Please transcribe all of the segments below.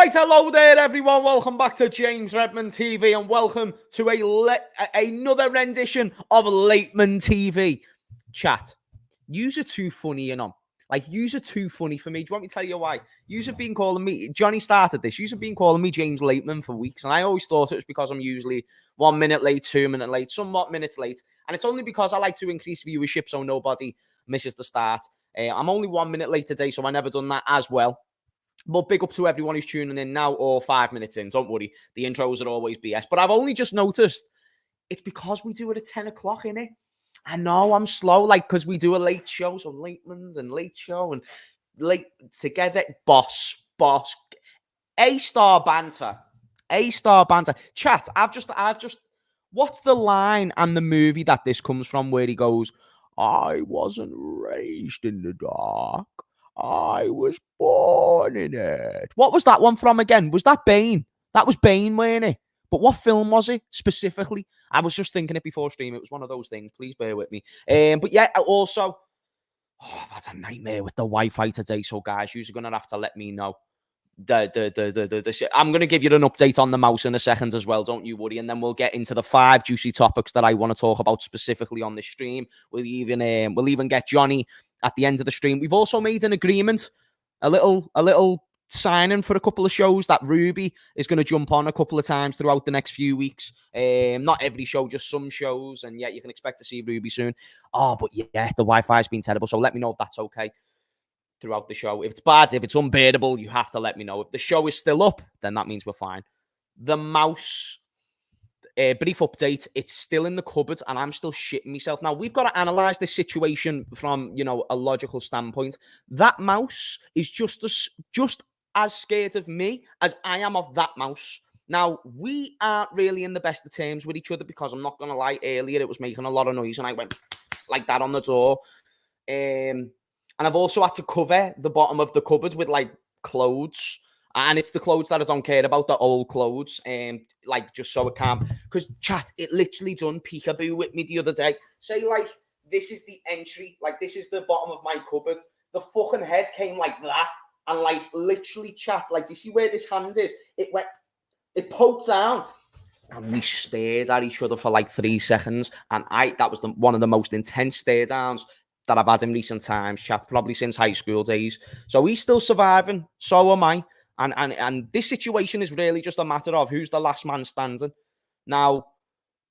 Right, hello there, everyone. Welcome back to James Redmond TV, and welcome to another rendition of Lateman TV. Chat, yous are too funny, you know. Like, yous are too funny for me. Do you want me to tell you why? Yous have been calling me, Johnny started this, yous have been calling me James Lateman for weeks, and I always thought it was because I'm usually 1 minute late, 2 minutes late, somewhat minutes late, and it's only because I like to increase viewership so nobody misses the start. I'm only 1 minute late today, so I never done that as well. But big up to everyone who's tuning in now or 5 minutes in. Don't worry. The intros are always BS. But I've only just noticed it's because we do it at 10 o'clock, innit? I know I'm slow, like, because we do a late show. So Lateman's and late show and late together. Boss. A-star banter. A-star banter. Chat, I've just, what's the line and the movie that this comes from where he goes, I wasn't raised in the dark. I was born in it. What was that one from again? Was that Bane? That was Bane, weren't it? But what film was it specifically? I was just thinking it before stream. It was one of those things. Please bear with me. But yeah, also, I've had a nightmare with the Wi-Fi today. So guys, you're gonna have to let me know. I'm gonna give you an update on the mouse in a second as well. Don't you worry. And then we'll get into the 5 juicy topics that I want to talk about specifically on this stream. We'll even get Johnny at the end of the stream. We've also made an agreement, a little signing for a couple of shows that Ruby is going to jump on a couple of times throughout the next few weeks. Not every show, just some shows. And yeah, you can expect to see Ruby soon. Oh, but yeah, the Wi-Fi's been terrible. So let me know if that's okay throughout the show. If it's bad, if it's unbearable, you have to let me know. If the show is still up, then that means we're fine. The mouse, brief update, it's still in the cupboard and I'm still shitting myself. Now, we've got to analyze this situation from, a logical standpoint. That mouse is just as scared of me as I am of that mouse. Now, we aren't really in the best of terms with each other because I'm not going to lie, earlier it was making a lot of noise and I went like that on the door. And I've also had to cover the bottom of the cupboard with like clothes. And it's the clothes that I don't care about, the old clothes. Like, just so it can't. Because, chat, it literally done peekaboo with me the other day. Say, like, this is the entry. Like, this is the bottom of my cupboard. The fucking head came like that. And, like, literally, chat, like, do you see where this hand is? It poked down. And we stared at each other for, like, 3 seconds. And that was one of the most intense stare downs that I've had in recent times, chat, probably since high school days. So he's still surviving. So am I. And this situation is really just a matter of who's the last man standing. Now,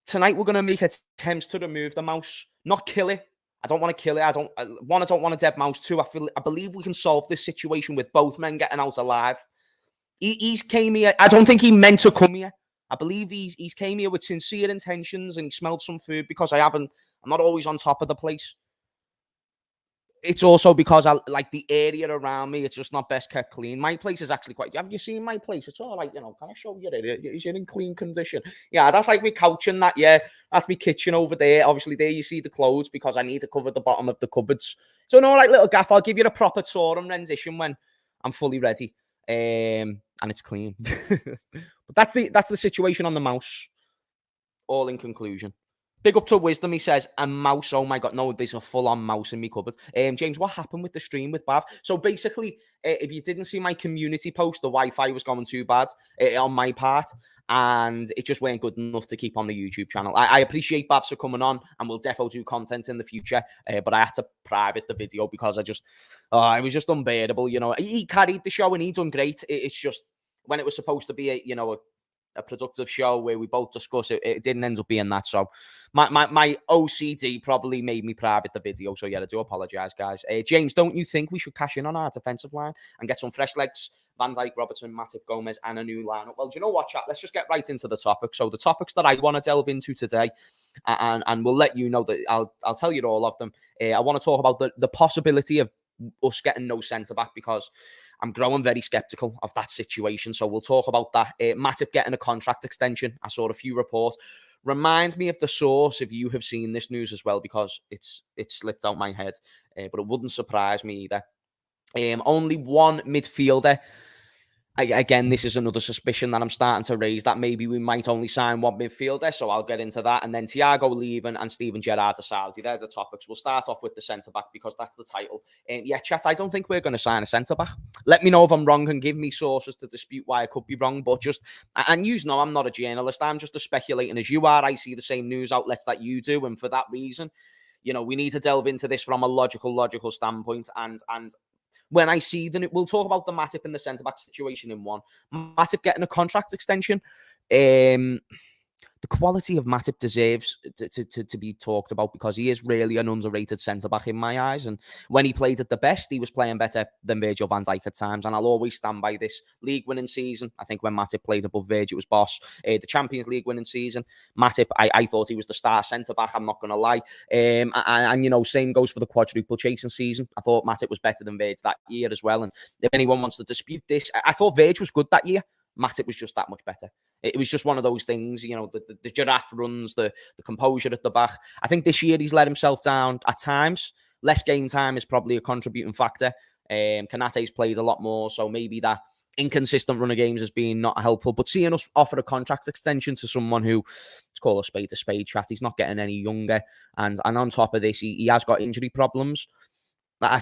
tonight we're going to make attempts to remove the mouse, not kill it. I don't want to kill it. I don't want a dead mouse. 2, I believe we can solve this situation with both men getting out alive. He's came here. I don't think he meant to come here. I believe he's came here with sincere intentions and he smelled some food because I'm not always on top of the place. It's also because I like the area around me. It's just not best kept clean. My place is actually quite. Have you seen my place? It's all like, can I show you it? Is it in clean condition? Yeah, that's like me couch and that. Yeah, that's my kitchen over there. Obviously, there you see the clothes because I need to cover the bottom of the cupboards. So no, like little gaff. I'll give you a proper tour and rendition when I'm fully ready. And it's clean. But that's the situation on the mouse. All in conclusion. Big up to Wisdom, he says, a mouse. Oh my God, no, there's a full-on mouse in me cupboard. James, what happened with the stream with Bav? So basically, if you didn't see my community post, the Wi-Fi was going too bad on my part, and it just weren't good enough to keep on the YouTube channel. I appreciate Bavs for coming on, and we'll definitely do content in the future, but I had to private the video because it was just unbearable, He carried the show and he done great. It's just, when it was supposed to be a productive show where we both discuss it, it didn't end up being that. So my OCD probably made me private the video. So yeah, I do apologize, guys. James, don't you think we should cash in on our defensive line and get some fresh legs? Van Dijk, Robertson, Matip, Gomez, and a new lineup. Well, do you know what, chat? Let's just get right into the topic. So the topics that I want to delve into today, and we'll let you know that I'll tell you all of them. I want to talk about the possibility of us getting no centre back because I'm growing very skeptical of that situation. So we'll talk about that. Matip getting a contract extension. I saw a few reports. Remind me of the source if you have seen this news as well, because it's slipped out my head. But it wouldn't surprise me either. Only one midfielder Again, this is another suspicion that I'm starting to raise, that maybe we might only sign one midfielder, so I'll get into that. And then Thiago leaving and Steven Gerrard to Saudi. They're the topics. We'll start off with the centre-back because that's the title. Yeah, chat, I don't think we're going to sign a centre-back. Let me know if I'm wrong and give me sources to dispute why I could be wrong. But just, and you know I'm not a journalist. I'm just as speculating as you are. I see the same news outlets that you do. And for that reason, we need to delve into this from a logical standpoint. And when I see them, we'll talk about the Matip and the centre-back situation in one. Matip getting a contract extension. The quality of Matip deserves to be talked about because he is really an underrated centre-back in my eyes. And when he played at the best, he was playing better than Virgil van Dijk at times. And I'll always stand by this league-winning season. I think when Matip played above Virgil, it was boss. The Champions League winning season, Matip, I thought he was the star centre-back, I'm not going to lie. And same goes for the quadruple chasing season. I thought Matip was better than Virgil that year as well. And if anyone wants to dispute this, I thought Virgil was good that year. Matip was just that much better. It was just one of those things, the giraffe runs, the composure at the back. I think this year he's let himself down at times. Less game time is probably a contributing factor. Konate's played a lot more, so maybe that inconsistent run of games has been not helpful. But seeing us offer a contract extension to someone who, let's call a spade chat, he's not getting any younger. And on top of this, he has got injury problems. I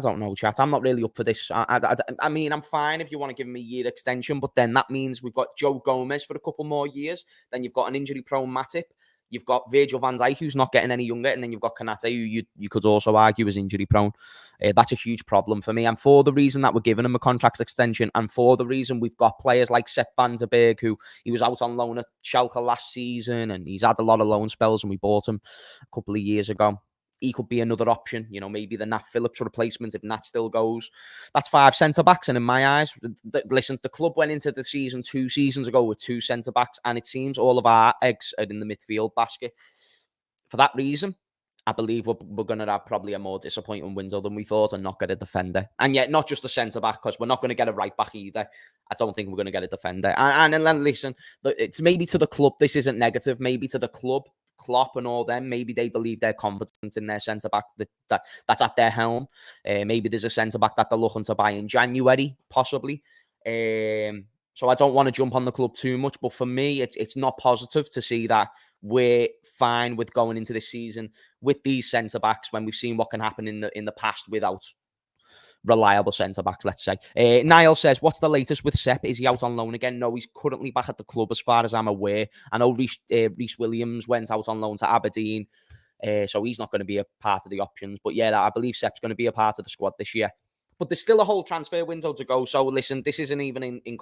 don't know, chat. I'm not really up for this. I mean, I'm fine if you want to give him a year extension, but then that means we've got Joe Gomez for a couple more years. Then you've got an injury-prone Matip. You've got Virgil van Dijk, who's not getting any younger. And then you've got Konate, who you could also argue is injury-prone. That's a huge problem for me. And for the reason that we're giving him a contract extension, and for the reason we've got players like Sepp van der Berg, who he was out on loan at Schalke last season, and he's had a lot of loan spells, and we bought him a couple of years ago. He could be another option, maybe the Nat Phillips replacement if Nat still goes. That's 5 centre-backs. And in my eyes, listen, the club went into the season 2 seasons ago with 2 centre-backs, and it seems all of our eggs are in the midfield basket. For that reason, I believe we're going to have probably a more disappointing window than we thought and not get a defender. And yet, not just a centre-back, because we're not going to get a right-back either. I don't think we're going to get a defender. And then, listen, it's maybe to the club, this isn't negative, maybe to the club, Klopp and all them, maybe they believe they're confident in their centre-back that's at their helm. Maybe there's a centre-back that they're looking to buy in January, possibly. So I don't want to jump on the club too much, but for me, it's not positive to see that we're fine with going into this season with these centre-backs when we've seen what can happen in the past without reliable centre-backs, let's say. Niall says, what's the latest with Sepp? Is he out on loan again? No, he's currently back at the club as far as I'm aware. I know Reece Williams went out on loan to Aberdeen, so he's not going to be a part of the options. But yeah, I believe Sepp's going to be a part of the squad this year. But there's still a whole transfer window to go. So listen, this isn't even in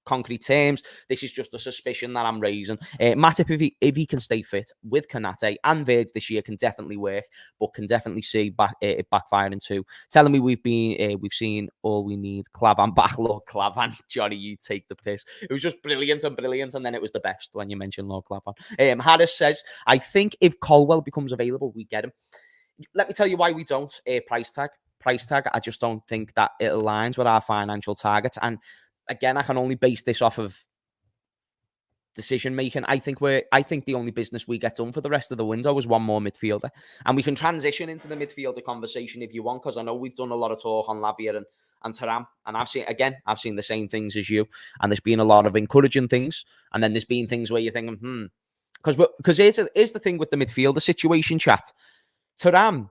concrete terms. This is just a suspicion that I'm raising. Matip, if he can stay fit with Konate and Verge this year, can definitely work, but can definitely see it backfiring too. Telling me we've seen all we need. Clavan back, Lord Clavan. Johnny, you take the piss. It was just brilliant, and then it was the best when you mentioned Lord Clavan. Harris says, I think if Colwell becomes available, we get him. Let me tell you why we don't. Price tag. I just don't think that it aligns with our financial targets. And again, I can only base this off of decision making. I think the only business we get done for the rest of the window is one more midfielder, and we can transition into the midfielder conversation if you want, because I know we've done a lot of talk on Lavia and Thuram, and I've seen the same things as you, and there's been a lot of encouraging things, and then there's been things where you're thinking, because here's the thing with the midfielder situation, chat. Thuram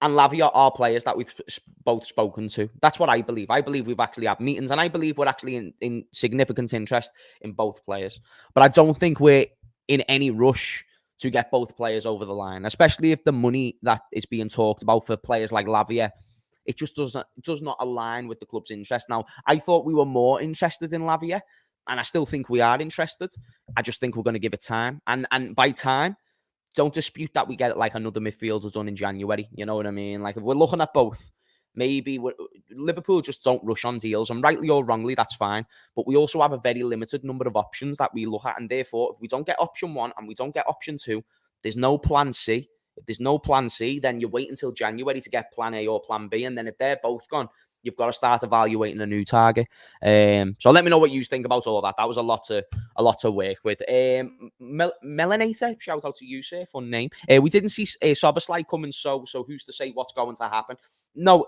and Lavia are players that we've both spoken to. That's what I believe. I believe we've actually had meetings, and I believe we're actually in significant interest in both players. But I don't think we're in any rush to get both players over the line, especially if the money that is being talked about for players like Lavia, it just does not align with the club's interest. Now, I thought we were more interested in Lavia, and I still think we are interested. I just think we're going to give it time. And by time, don't dispute that we get like another midfielder done in January. You know what I mean? Like if we're looking at both, maybe Liverpool just don't rush on deals, and rightly or wrongly, that's fine. But we also have a very limited number of options that we look at, and therefore, if we don't get option 1 and we don't get option 2, there's no plan C. If there's no plan C, then you wait until January to get plan A or plan B, and then if they're both gone, you've got to start evaluating a new target. So let me know what you think about all that. That was a lot to work with. Melanator, shout out to you, sir. Fun name. We didn't see Soboslai coming, so who's to say what's going to happen? No,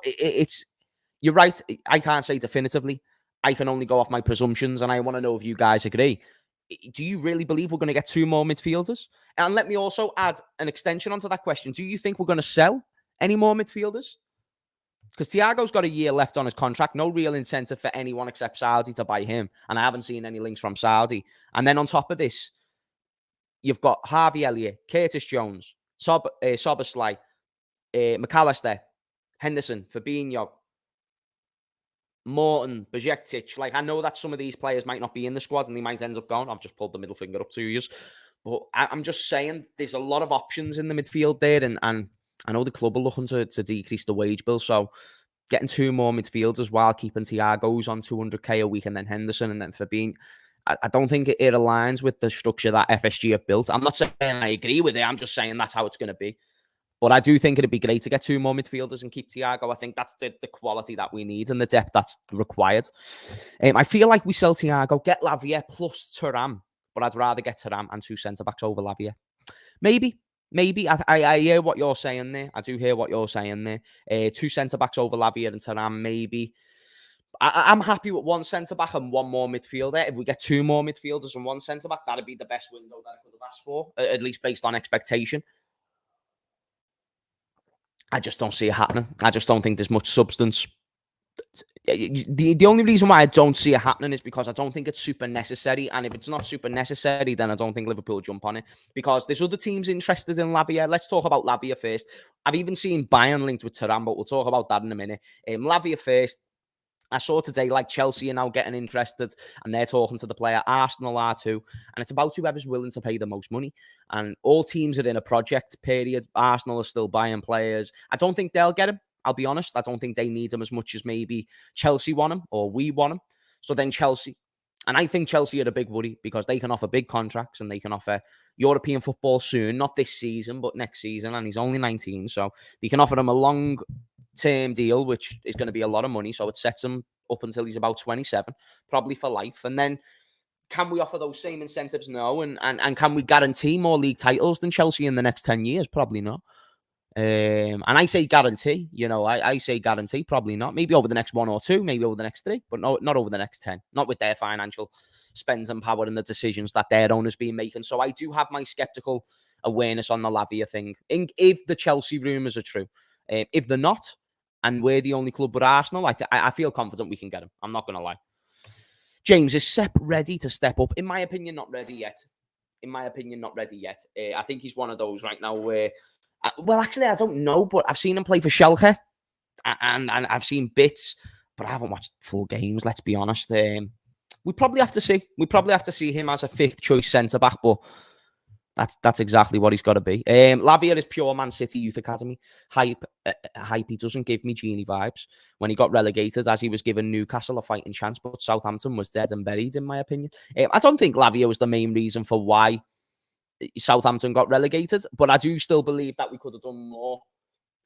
you're right. I can't say definitively. I can only go off my presumptions, and I want to know if you guys agree. Do you really believe we're going to get 2 more midfielders? And let me also add an extension onto that question. Do you think we're going to sell any more midfielders? Because Thiago's got a year left on his contract. No real incentive for anyone except Saudi to buy him. And I haven't seen any links from Saudi. And then on top of this, you've got Harvey Elliott, Curtis Jones, Soboslai, McAllister, Henderson, Fabinho, Morton, Bajektic. Like, I know that some of these players might not be in the squad and they might end up going. I've just pulled the middle finger up to you. But I'm just saying there's a lot of options in the midfield there. And I know the club are looking to decrease the wage bill. So getting 2 more midfielders while keeping Thiago's on 200k a week and then Henderson and then Fabinho, I don't think it aligns with the structure that FSG have built. I'm not saying I agree with it. I'm just saying that's how it's going to be. But I do think it'd be great to get 2 more midfielders and keep Thiago. I think that's the quality that we need and the depth that's required. I feel like we sell Thiago, get Lavia plus Thuram, but I'd rather get Thuram and 2 centre-backs over Lavia. Maybe. I hear what you're saying there. I do hear what you're saying there. 2 centre-backs over Lavia and Thuram, maybe. I'm happy with 1 centre-back and 1 more midfielder. If we get 2 more midfielders and 1 centre-back, that'd be the best window that I could have asked for, at least based on expectation. I just don't see it happening. I just don't think there's much substance. The only reason why I don't see it happening is because I don't think it's super necessary. And if it's not super necessary, then I don't think Liverpool jump on it. Because there's other teams interested in Lavia. Let's talk about Lavia first. I've even seen Bayern linked with Thuram, but we'll talk about that in a minute. Lavia first. I saw today, like, Chelsea are now getting interested and they're talking to the player. Arsenal are too. And it's about whoever's willing to pay the most money. And all teams are in a project period. Arsenal are still buying players. I don't think they'll get him. I'll be honest. I don't think they need him as much as maybe Chelsea want him or we want him. So then Chelsea. And I think Chelsea are a big worry because they can offer big contracts and they can offer European football soon. Not this season, but next season. And he's only 19. So they can offer him a long-term deal, which is going to be a lot of money. So it sets him up until he's about 27, probably for life. And then can we offer those same incentives? No. And can we guarantee more league titles than Chelsea in the next 10 years? Probably not. And I say guarantee, I say guarantee, probably not. Maybe over the next 1 or 2, maybe over the next 3, but no, not over the next 10. Not with their financial spends and power and the decisions that their owners been making. So I do have my skeptical awareness on the Lavia thing. If the Chelsea rumours are true, if they're not, and we're the only club but Arsenal, I feel confident we can get him. I'm not going to lie. James, is Sepp ready to step up? In my opinion, not ready yet. I think he's one of those right now where, well, actually, I don't know, but I've seen him play for Schalke, and I've seen bits, but I haven't watched full games, let's be honest. We probably have to see. We probably have to see him as a 5th choice centre-back, but that's exactly what he's got to be. Lavia is pure Man City Youth Academy hype. He doesn't give me Genie vibes. When he got relegated, as he was given Newcastle a fighting chance, but Southampton was dead and buried, in my opinion. I don't think Lavia was the main reason for why Southampton got relegated, but I do still believe that we could have done more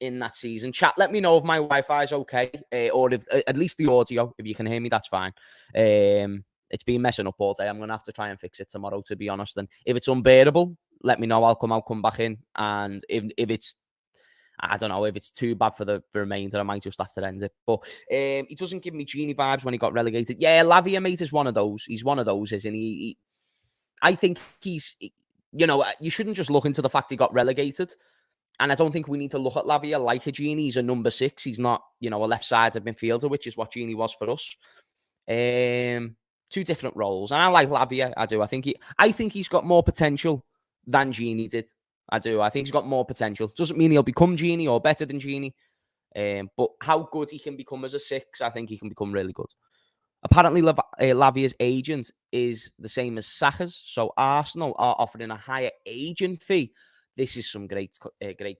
in that season. Chat, let me know if my Wi-Fi is okay, or if at least the audio, if you can hear me, that's fine. It's been messing up all day. I'm going to have to try and fix it tomorrow, to be honest. And if it's unbearable, let me know. I'll come back in. And if it's, I don't know, if it's too bad for the remainder, I might just have to end it. But he doesn't give me Genie vibes when he got relegated. Yeah, Lavia, mate, is one of those. He's one of those, isn't he? I think he's, you shouldn't just look into the fact he got relegated. And I don't think we need to look at Lavia like a Genie. He's a number 6. He's not, a left-sided midfielder, which is what Genie was for us. 2 different roles. And I like Lavia. I do. I think he's got more potential than Genie did. I do. I think he's got more potential. Doesn't mean he'll become Genie or better than Genie. But how good he can become as a 6, I think he can become really good. Apparently, Lavia's agent is the same as Saka's. So Arsenal are offering a higher agent fee. This is some great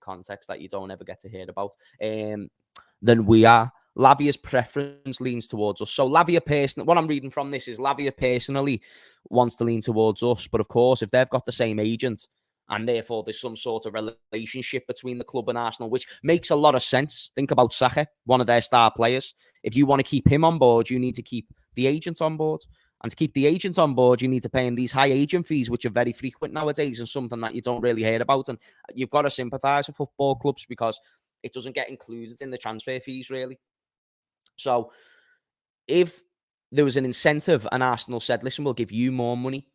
context that you don't ever get to hear about. Than we are. Lavia's preference leans towards us. So Lavia personally, what I'm reading from this is Lavia personally wants to lean towards us. But of course, if they've got the same agent and therefore there's some sort of relationship between the club and Arsenal, which makes a lot of sense. Think about Saka, one of their star players. If you want to keep him on board, you need to keep the agent on board. And to keep the agents on board, you need to pay him these high agent fees, which are very frequent nowadays and something that you don't really hear about. And you've got to sympathise with football clubs because it doesn't get included in the transfer fees, really. So if there was an incentive and Arsenal said, listen, we'll give you more money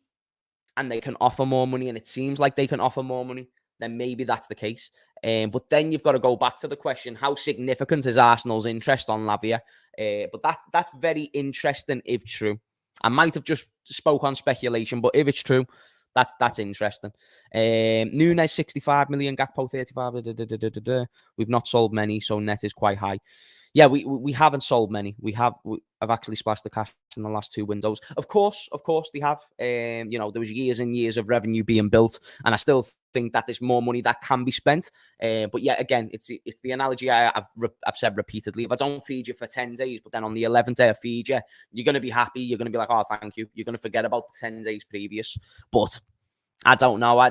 and they can offer more money and it seems like they can offer more money, then maybe that's the case. But then you've got to go back to the question, how significant is Arsenal's interest on Lavia? But that's very interesting if true. I might have just spoke on speculation, but if it's true, that's interesting. Nunes 65 million, Gakpo 35. We've not sold many, so net is quite high. Yeah, we haven't sold many. I've actually splashed the cash in the last 2 windows. Of course they have. There was years and years of revenue being built, and I still think that there's more money that can be spent. But yeah, again, it's the analogy I've said repeatedly. If I don't feed you for 10 days, but then on the 11th day I feed you, you're going to be happy. You're going to be like, oh, thank you. You're going to forget about the 10 days previous. But I don't know.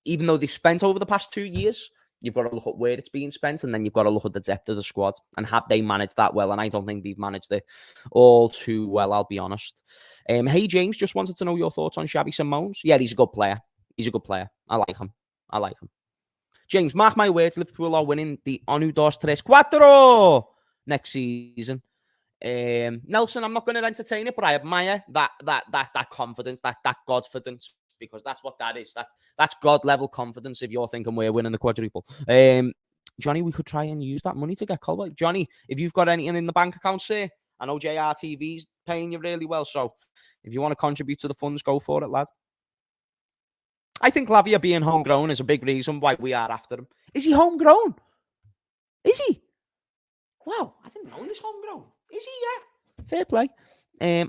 Even though they've spent over the past 2 years, you've got to look at where it's being spent, and then you've got to look at the depth of the squad and have they managed that well. And I don't think they've managed it all too well, I'll be honest. Hey, James, just wanted to know your thoughts on Xavi Simons. Yeah, he's a good player. I like him. James, mark my words, Liverpool are winning the Onu dos tres cuatro next season. Nelson, I'm not going to entertain it, but I admire that confidence, that godfidence, because that's what that is. That's God level confidence if you're thinking we're winning the quadruple. Johnny, we could try and use that money to get Colwell. Johnny, if you've got anything in the bank account, sir, I know JRTV's paying you really well, so if you want to contribute to the funds, go for it, lad. I think Lavia being homegrown is a big reason why we are after him. Is he homegrown? Is he? Wow, I didn't know he was homegrown. Is he? Yeah. Fair play.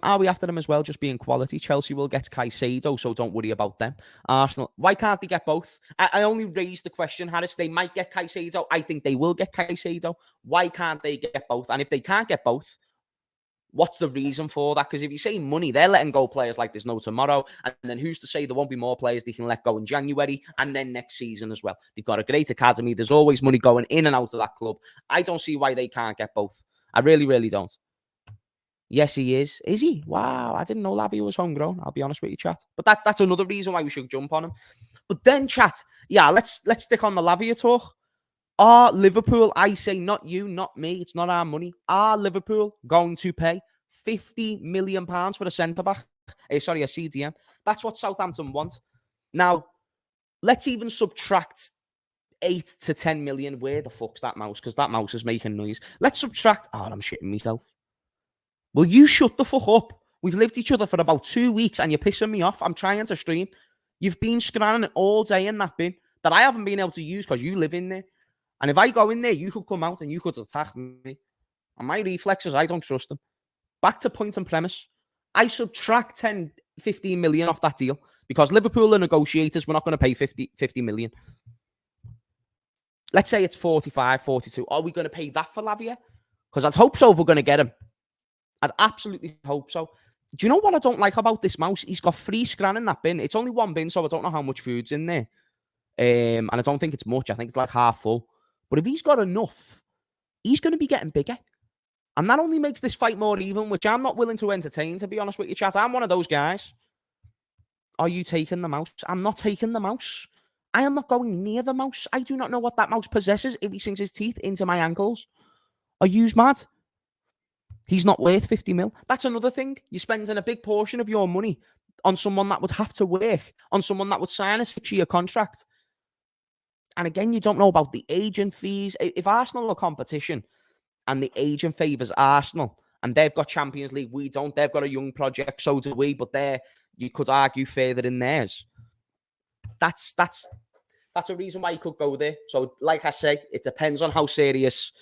Are we after them as well, just being quality? Chelsea will get Caicedo, so don't worry about them. Arsenal, why can't they get both? I only raised the question, Harris. They might get Caicedo. I think they will get Caicedo. Why can't they get both? And if they can't get both, what's the reason for that? Because if you say money, they're letting go players like there's no tomorrow. And then who's to say there won't be more players they can let go in January and then next season as well? They've got a great academy. There's always money going in and out of that club. I don't see why they can't get both. I really, really don't. Yes, he is. Is he? Wow, I didn't know Lavia was homegrown. I'll be honest with you, chat. But that's another reason why we should jump on him. But then, chat, yeah, let's stick on the Lavia talk. Are Liverpool, I say not you, not me, it's not our money, are Liverpool going to pay £50 million for a centre-back? A CDM. That's what Southampton want. Now, let's even subtract 8 to 10 million. Where the fuck's that mouse? Because that mouse is making noise. Let's subtract... Oh, I'm shitting myself. Will you shut the fuck up? We've lived each other for about 2 weeks and you're pissing me off. I'm trying to stream. You've been scanning all day in that bin that I haven't been able to use because you live in there. And if I go in there, you could come out and you could attack me. And my reflexes, I don't trust them. Back to point and premise. I subtract 10, 15 million off that deal because Liverpool are negotiators. We're not going to pay 50 million. Let's say it's 45, 42. Are we going to pay that for Lavia? Because I'd hope so if we're going to get him. I'd absolutely hope so. Do you know what I don't like about this mouse? He's got 3 scran in that bin. It's only 1 bin, so I don't know how much food's in there. And I don't think it's much. I think it's like half full. But if he's got enough, he's going to be getting bigger. And that only makes this fight more even, which I'm not willing to entertain, to be honest with you, chat. I'm one of those guys. Are you taking the mouse? I'm not taking the mouse. I am not going near the mouse. I do not know what that mouse possesses if he sinks his teeth into my ankles. Are you mad? He's not worth 50 mil. That's another thing. You're spending a big portion of your money on someone that would have to work, on someone that would sign a 6-year contract. And again, you don't know about the agent fees. If Arsenal are competition and the agent favours Arsenal and they've got Champions League, we don't. They've got a young project, so do we. But you could argue further in theirs. That's a reason why you could go there. So, like I say, it depends on how serious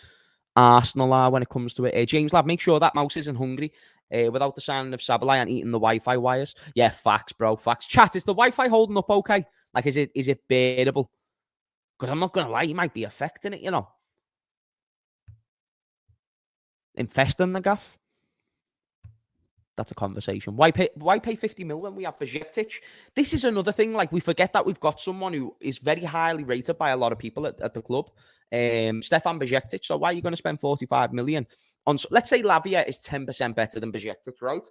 Arsenal are when it comes to it. James Lab, make sure that mouse isn't hungry without the sound of Sabalai and eating the Wi-Fi wires. Yeah, facts, bro, facts. Chat, is the Wi-Fi holding up okay? Like, is it bearable? Because I'm not going to lie, you might be affecting it, you know. Infesting the gaff. That's a conversation. Why pay 50 mil when we have Bajcetic? This is another thing. Like, we forget that we've got someone who is very highly rated by a lot of people at the club. Stefan Bajcetic. So why are you going to spend 45 million on... Let's say Lavia is 10% better than Bajcetic, right?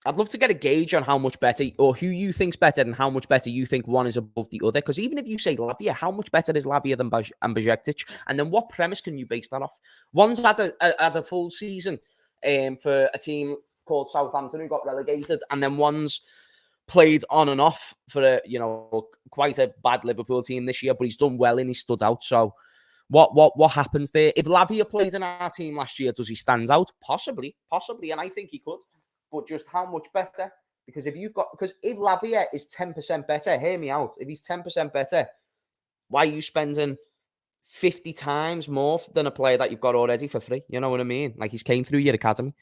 I'd love to get a gauge on how much better, or who you think's better and how much better you think one is above the other. Because even if you say Lavia, how much better is Lavia than Bajcetic? And then what premise can you base that off? One's had a full season for a team called Southampton, who got relegated, and then one's played on and off for quite a bad Liverpool team this year, but he's done well and he stood out. So what happens there? If Lavia played in our team last year, does he stand out? Possibly, and I think he could. But just how much better? Because if Lavia is 10% better, hear me out. If he's 10% better, why are you spending 50 times more than a player that you've got already for free? You know what I mean? Like, he's came through your academy.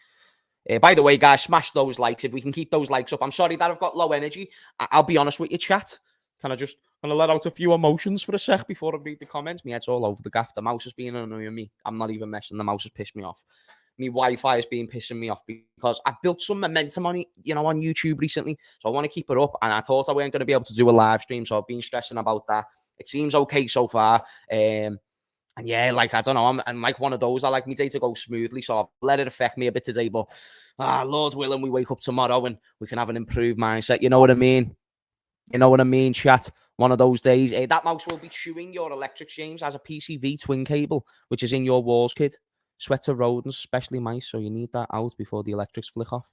By the way, guys, smash those likes. If we can keep those likes up. I'm sorry that I've got low energy. I'll be honest with you, chat. Can I just let out a few emotions for a sec before I read the comments? My head's all over the gaff. The mouse has been annoying me. I'm not even messing. The mouse has pissed me off. My Wi-Fi has been pissing me off because I've built some momentum on it, on YouTube recently. So I want to keep it up. And I thought I weren't going to be able to do a live stream. So I've been stressing about that. It seems okay so far. And yeah, like, I don't know, I'm like one of those. I like my day to go smoothly, so I've let it affect me a bit today. But Lord willing, we wake up tomorrow and we can have an improved mindset. You know what I mean? Chat? One of those days. That mouse will be chewing your electric, James, as a PCV twin cable, which is in your walls, kid. Sweat to rodents, especially mice, so you need that out before the electrics flick off.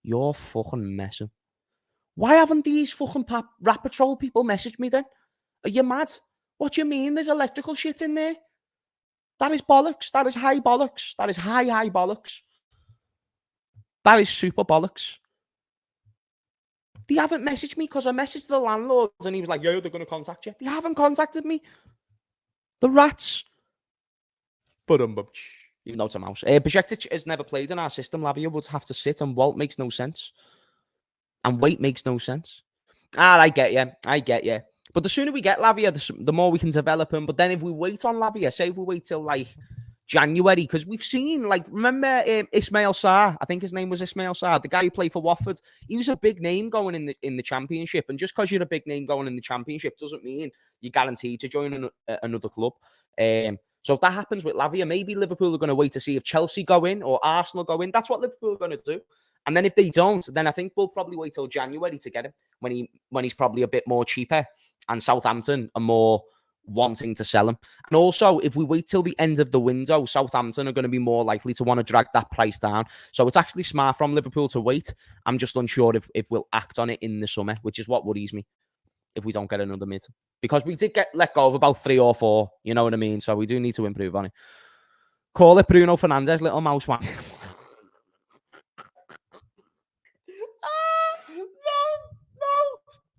You're fucking messing. Why haven't these fucking Rat Patrol people messaged me then? Are you mad? What do you mean there's electrical shit in there? That is bollocks. That is high bollocks. That is high bollocks. That is super bollocks. They haven't messaged me because I messaged the landlord and he was like, yo, they're going to contact you. They haven't contacted me. The rats. Even though it's a mouse. Bajektic has never played in our system. Lavia would have to sit, and Walt makes no sense. And wait makes no sense. I get you. But the sooner we get Lavia, the more we can develop him. But then if we wait on Lavia, say if we wait till like January, because we've seen, like, remember Ismail Sarr? I think his name was Ismail Sarr, the guy who played for Watford. He was a big name going in the Championship. And just because you're a big name going in the Championship doesn't mean you're guaranteed to join another club. So if that happens with Lavia, maybe Liverpool are going to wait to see if Chelsea go in or Arsenal go in. That's what Liverpool are going to do. And then if they don't, then I think we'll probably wait till January to get him when he's probably a bit more cheaper and Southampton are more wanting to sell him. And also, if we wait till the end of the window, Southampton are going to be more likely to want to drag that price down. So it's actually smart from Liverpool to wait. I'm just unsure if we'll act on it in the summer, which is what worries me if we don't get another mid. Because we did get let go of about 3 or 4, you know what I mean? So we do need to improve on it. Call it Bruno Fernandes, little mouse one. No.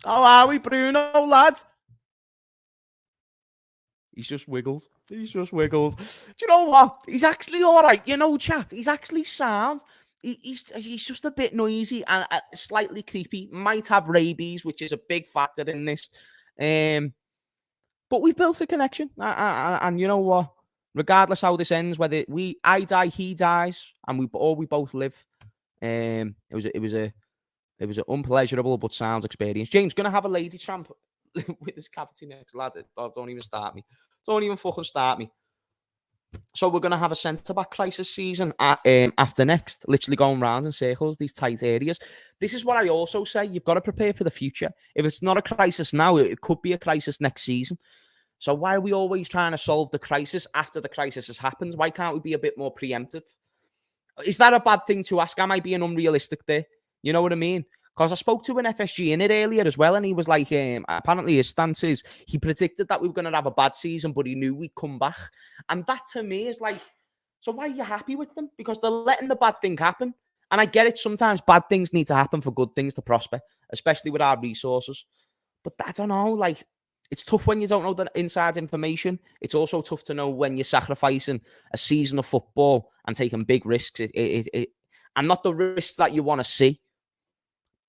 How are we, Bruno, lad? He's just wiggled. Do you know what? He's actually all right. Chat. He's actually sound. He's just a bit noisy and slightly creepy. Might have rabies, which is a big factor in this. But we've built a connection. And you know what? Regardless how this ends, whether I die, he dies, and we both live. It was an unpleasurable but sound experience. James gonna have a lady tramp with his cavity next, lad. Don't even start me. Don't even fucking start me. So we're gonna have a centre-back crisis season after next, literally going round in circles, these tight areas. This is what I also say. You've got to prepare for the future. If it's not a crisis now, it could be a crisis next season. So why are we always trying to solve the crisis after the crisis has happened? Why can't we be a bit more preemptive? Is that a bad thing to ask? Am I being unrealistic there? You know what I mean? Because I spoke to an FSG in it earlier as well, and he was like, apparently his stance is he predicted that we were going to have a bad season, but he knew we'd come back. And that to me is like, so why are you happy with them? Because they're letting the bad thing happen. And I get it, sometimes bad things need to happen for good things to prosper, especially with our resources. But I don't know, like, it's tough when you don't know the inside information. It's also tough to know when you're sacrificing a season of football and taking big risks. And not the risks that you want to see.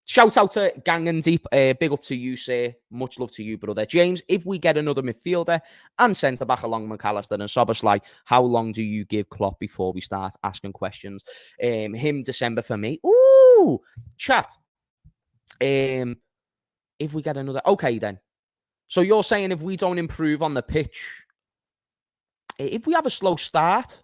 Shout out to Gang and Deep. Big up to you, sir. Much love to you, brother. James, if we get another midfielder and centre-back along McAllister and Szoboszlai, how long do you give Klopp before we start asking questions? Him, December for me. Ooh, chat. If we get another... Okay, then. So you're saying if we don't improve on the pitch, if we have a slow start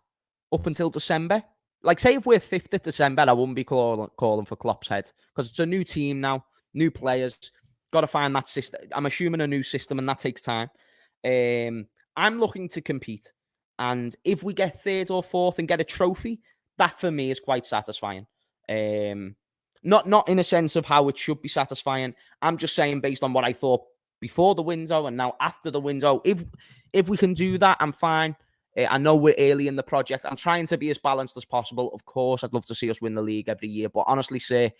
up until December, like say if we're 5th of December, I wouldn't be calling for Klopp's head because it's a new team now, new players, got to find that system. I'm assuming a new system and that takes time. I'm looking to compete. And if we get 3rd or 4th and get a trophy, that for me is quite satisfying. Not in a sense of how it should be satisfying. I'm just saying based on what I thought before the window and now after the window. If we can do that, I'm fine. I know we're early in the project. I'm trying to be as balanced as possible. Of course, I'd love to see us win the league every year, but honestly, say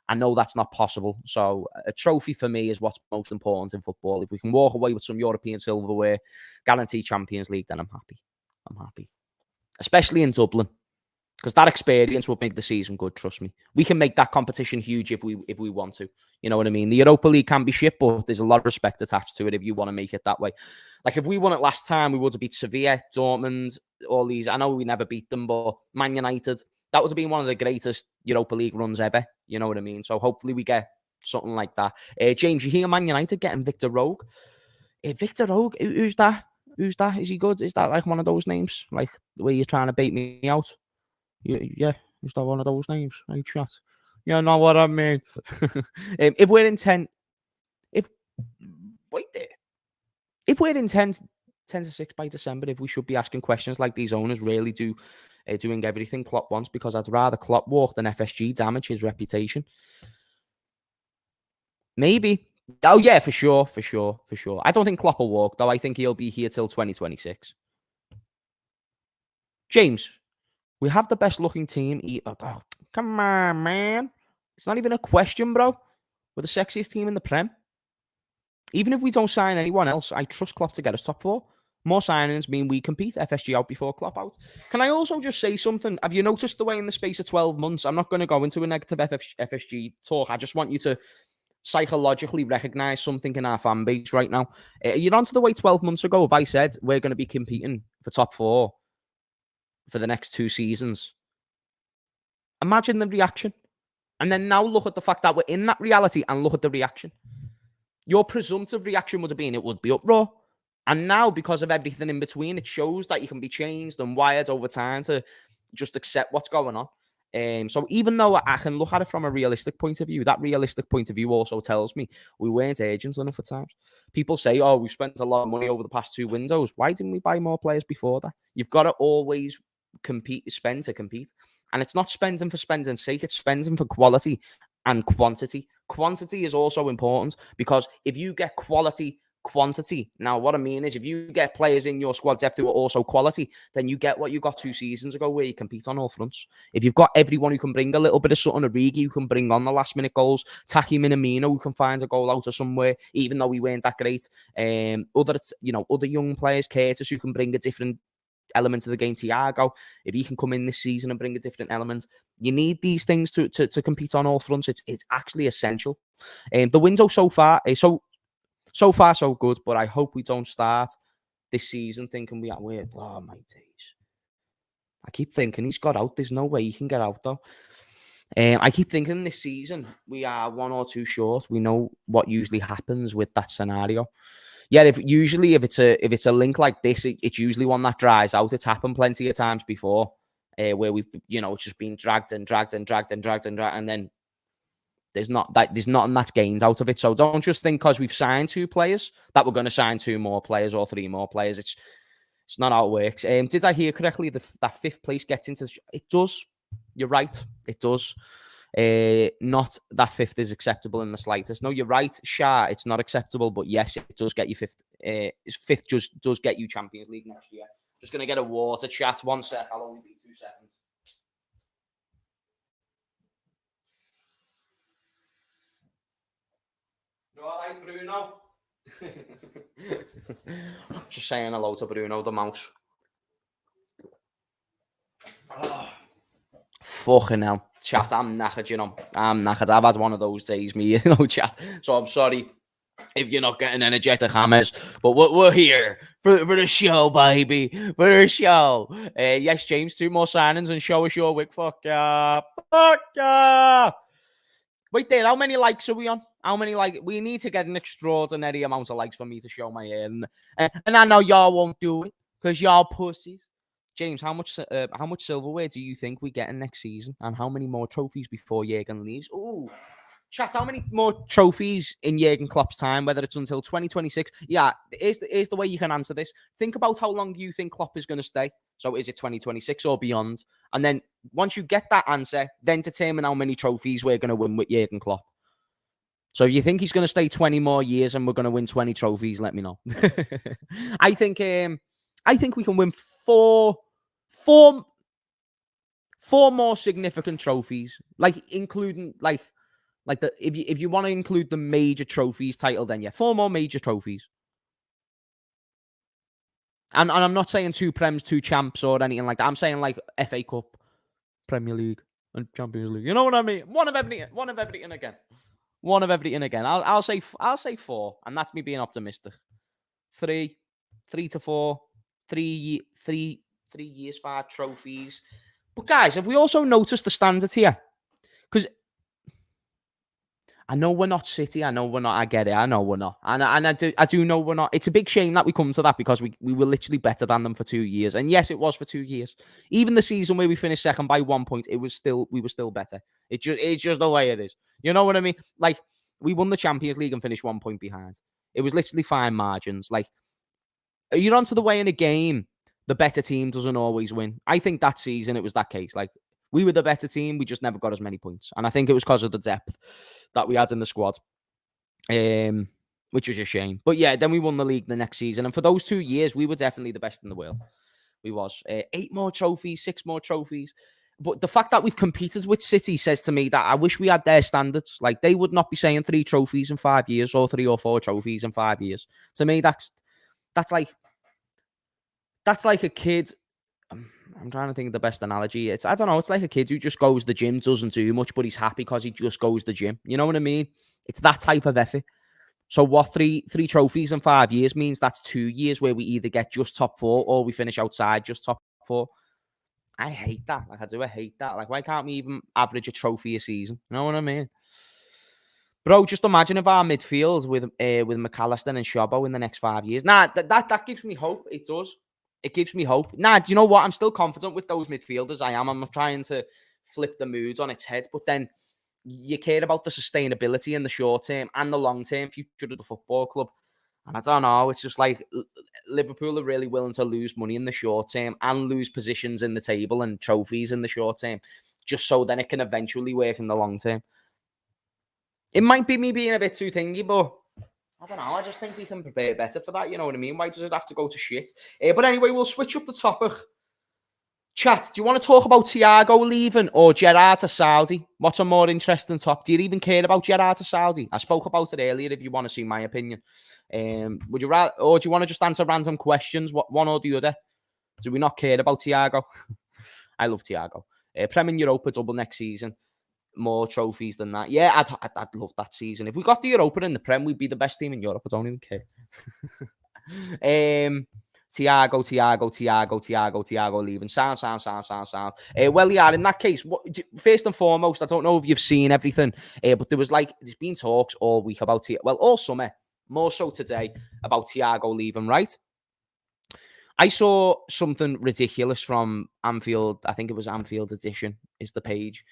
I know that's not possible. So a trophy for me is what's most important in football. If we can walk away with some European silverware, guarantee Champions League, then I'm happy. I'm happy, especially in Dublin, because that experience would make the season good. Trust me, we can make that competition huge if we want to. You know what I mean? The Europa League can be shit, but there's a lot of respect attached to it if you want to make it that way. Like if we won it last time, we would have beat Sevilla, Dortmund, all these. I know we never beat them, but Man United, that would have been one of the greatest Europa League runs ever. You know what I mean? So hopefully we get something like that. James, you hear Man United getting Victor Rogue? Victor Rogue, who's that? Who's that? Is he good? Is that like one of those names? Like the way you're trying to bait me out? Yeah. Is that one of those names? Right, chat. You know what I mean? If we're in 10... Wait there. If we're in 10 to 6 by December, if we should be asking questions like these owners really do, doing everything Klopp wants, because I'd rather Klopp walk than FSG damage his reputation. Maybe. Oh, yeah, for sure. I don't think Klopp will walk, though. I think he'll be here till 2026. James, we have the best looking team. Oh, come on, man. It's not even a question, bro. We're the sexiest team in the Prem. Even if we don't sign anyone else, I trust Klopp to get us top 4. More signings mean we compete. FSG out before Klopp out. Can I also just say something? Have you noticed the way in the space of 12 months, I'm not going to go into a negative FSG talk. I just want you to psychologically recognize something in our fan base right now. You're on to the way 12 months ago, if I said we're going to be competing for top 4 for the next 2 seasons. Imagine the reaction. And then now look at the fact that we're in that reality and look at the reaction. Your presumptive reaction would have been it would be uproar. And now, because of everything in between, it shows that you can be changed and wired over time to just accept what's going on. So even though I can look at it from a realistic point of view, that realistic point of view also tells me we weren't agents enough at times. People say, oh, we've spent a lot of money over the past 2 windows. Why didn't we buy more players before that? You've got to always spend to compete. And it's not spending for spending's sake. It's spending for quality and quantity. Quantity is also important, because if you get quality, quantity. Now, what I mean is if you get players in your squad depth who are also quality, then you get what you got 2 seasons ago where you compete on all fronts. If you've got everyone who can bring a little bit of something, Origi who can bring on the last minute goals, Taki Minamino who can find a goal out of somewhere, even though we weren't that great. Other young players, Curtis who can bring a different element to the game, Thiago, if he can come in this season and bring a different element. You need these things to compete on all fronts. It's actually essential. The window so far is so far so good, but I hope we don't start this season thinking we're oh my days. I keep thinking he's got out. There's no way he can get out though. I keep thinking this season we are 1 or 2 short. We know what usually happens with that scenario. Yeah, if it's a link like this, it's usually one that dries out. It's happened plenty of times before, where we've it's just been dragged, and then there's nothing that's gained out of it. So don't just think because we've signed 2 players that we're going to sign 2 more players or 3 more players. It's not how it works. Did I hear correctly that 5th place gets into? It does. You're right. It does. Not that 5th is acceptable in the slightest. No, you're right, Shah. It's not acceptable, but yes, it does get you 5th. 5th just does get you Champions League next year. Just gonna get a water chat. 1 sec. I'll only be 2 seconds. You all right, Bruno? Just saying hello to Bruno the mouse. Oh. Fucking hell. Chat, I'm knackered, I'm knackered. I've had one of those days, me, chat. So I'm sorry if you're not getting energetic hammers, but we're here for the show, baby. For the show. Yes, James, 2 more signings and show us your wig. Fuck off. Fuck off. Wait there, how many likes are we on? How many likes? We need to get an extraordinary amount of likes for me to show my hair. And I know y'all won't do it because y'all pussies. James, how much silverware do you think we get in next season? And how many more trophies before Jurgen leaves? Oh, chat, how many more trophies in Jurgen Klopp's time, whether it's until 2026? Yeah, here's the way you can answer this. Think about how long you think Klopp is going to stay. So is it 2026 or beyond? And then once you get that answer, then determine how many trophies we're going to win with Jurgen Klopp. So if you think he's going to stay 20 more years and we're going to win 20 trophies, let me know. I think we can win four more significant trophies, like including like the if you want to include the major trophies title, then yeah, 4 more major trophies. And I'm not saying 2 Prems, 2 champs or anything like that. I'm saying like FA Cup, Premier League, and Champions League. You know what I mean? One of everything again. One of everything again. I'll say 4, and that's me being optimistic. 3 to 4, 3 years, 5 trophies. But guys, have we also noticed the standard here? Because I know we're not City. I know we're not. I get it. I know we're not. And I do know we're not. It's a big shame that we come to that because we were literally better than them for 2 years. And yes, it was for 2 years. Even the season where we finished second by 1 point, we were still better. It's just the way it is. You know what I mean? Like, we won the Champions League and finished 1 point behind. It was literally fine margins. Like, you're onto the way in a game, the better team doesn't always win. I think that season it was that case. Like, we were the better team. We just never got as many points. And I think it was because of the depth that we had in the squad, which was a shame. But yeah, then we won the league the next season. And for those 2 years, we were definitely the best in the world. We was 8 more trophies, 6 more trophies. But the fact that we've competed with City says to me that I wish we had their standards. Like, they would not be saying 3 trophies in 5 years or 3 or 4 trophies in 5 years. To me, that's like a kid. I'm trying to think of the best analogy. I don't know. It's like a kid who just goes to the gym, doesn't do much, but he's happy because he just goes to the gym. You know what I mean? It's that type of effort. So what 3 trophies in 5 years means that's 2 years where we either get just top 4 or we finish outside just top 4. I hate that. Like, I hate that. Like, why can't we even average a trophy a season? You know what I mean? Bro, just imagine if our midfield with McAllister and Shobbo in the next 5 years. Nah, that gives me hope. It does. It gives me hope. Nah, do you know what? I'm still confident with those midfielders. I am. I'm not trying to flip the moods on its head. But then you care about the sustainability in the short term and the long term future of the football club. And I don't know. It's just like Liverpool are really willing to lose money in the short term and lose positions in the table and trophies in the short term, just so then it can eventually work in the long term. It might be me being a bit too thingy, but I don't know. I just think we can prepare better for that. You know what I mean? Why does it have to go to shit? But anyway, we'll switch up the topic. Chat, do you want to talk about Thiago leaving or Gerrard to Saudi? What's a more interesting topic? Do you even care about Gerrard to Saudi? I spoke about it earlier if you want to see my opinion. Would you rather, or do you want to just answer random questions? One or the other? Do we not care about Thiago? I love Thiago. Prem in Europa double next season. More trophies than that. Yeah, I'd love that season. If we got the Europa in the Prem, we'd be the best team in Europe. I don't even care. Thiago leaving. Sounds. Well, yeah, in that case, first and foremost, I don't know if you've seen everything, but there's been talks all week about Thiago. Well, all summer, more so today, about Thiago leaving, right? I saw something ridiculous from Anfield. I think it was Anfield Edition is the page.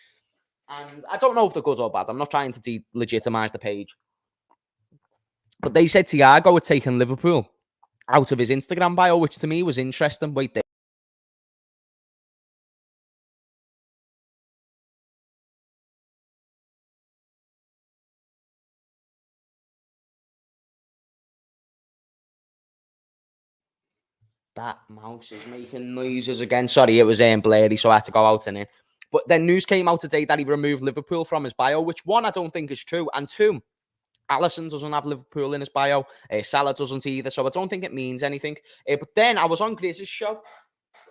And I don't know if they're good or bad. I'm not trying to delegitimize the page. But they said Thiago had taken Liverpool out of his Instagram bio, which to me was interesting. Wait there. That mouse is making noises again. Sorry, it was blurry, so I had to go out and in. But then news came out today that he removed Liverpool from his bio, which one, I don't think is true. And two, Alisson doesn't have Liverpool in his bio. Salah doesn't either. So I don't think it means anything. But then I was on Grizz's show.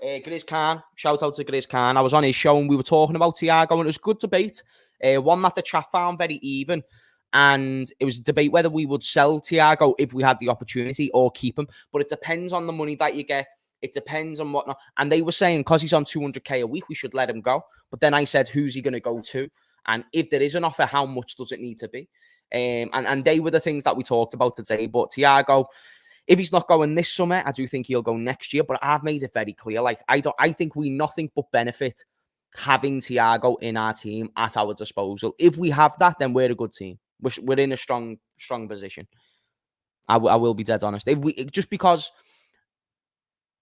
Grizz Khan, shout out to Grizz Khan. I was on his show and we were talking about Thiago and it was a good debate. One that the chat found very even. And it was a debate whether we would sell Thiago if we had the opportunity or keep him. But it depends on the money that you get. It depends on whatnot. And they were saying because he's on 200k a week, we should let him go. But then I said, who's he going to go to? And if there is an offer, how much does it need to be? And they were the things that we talked about today. But Thiago, if he's not going this summer, I do think he'll go next year. But I've made it very clear. Like, I think we nothing but benefit having Thiago in our team at our disposal. If we have that, then we're a good team. We're in a strong position. I will be dead honest. If we just because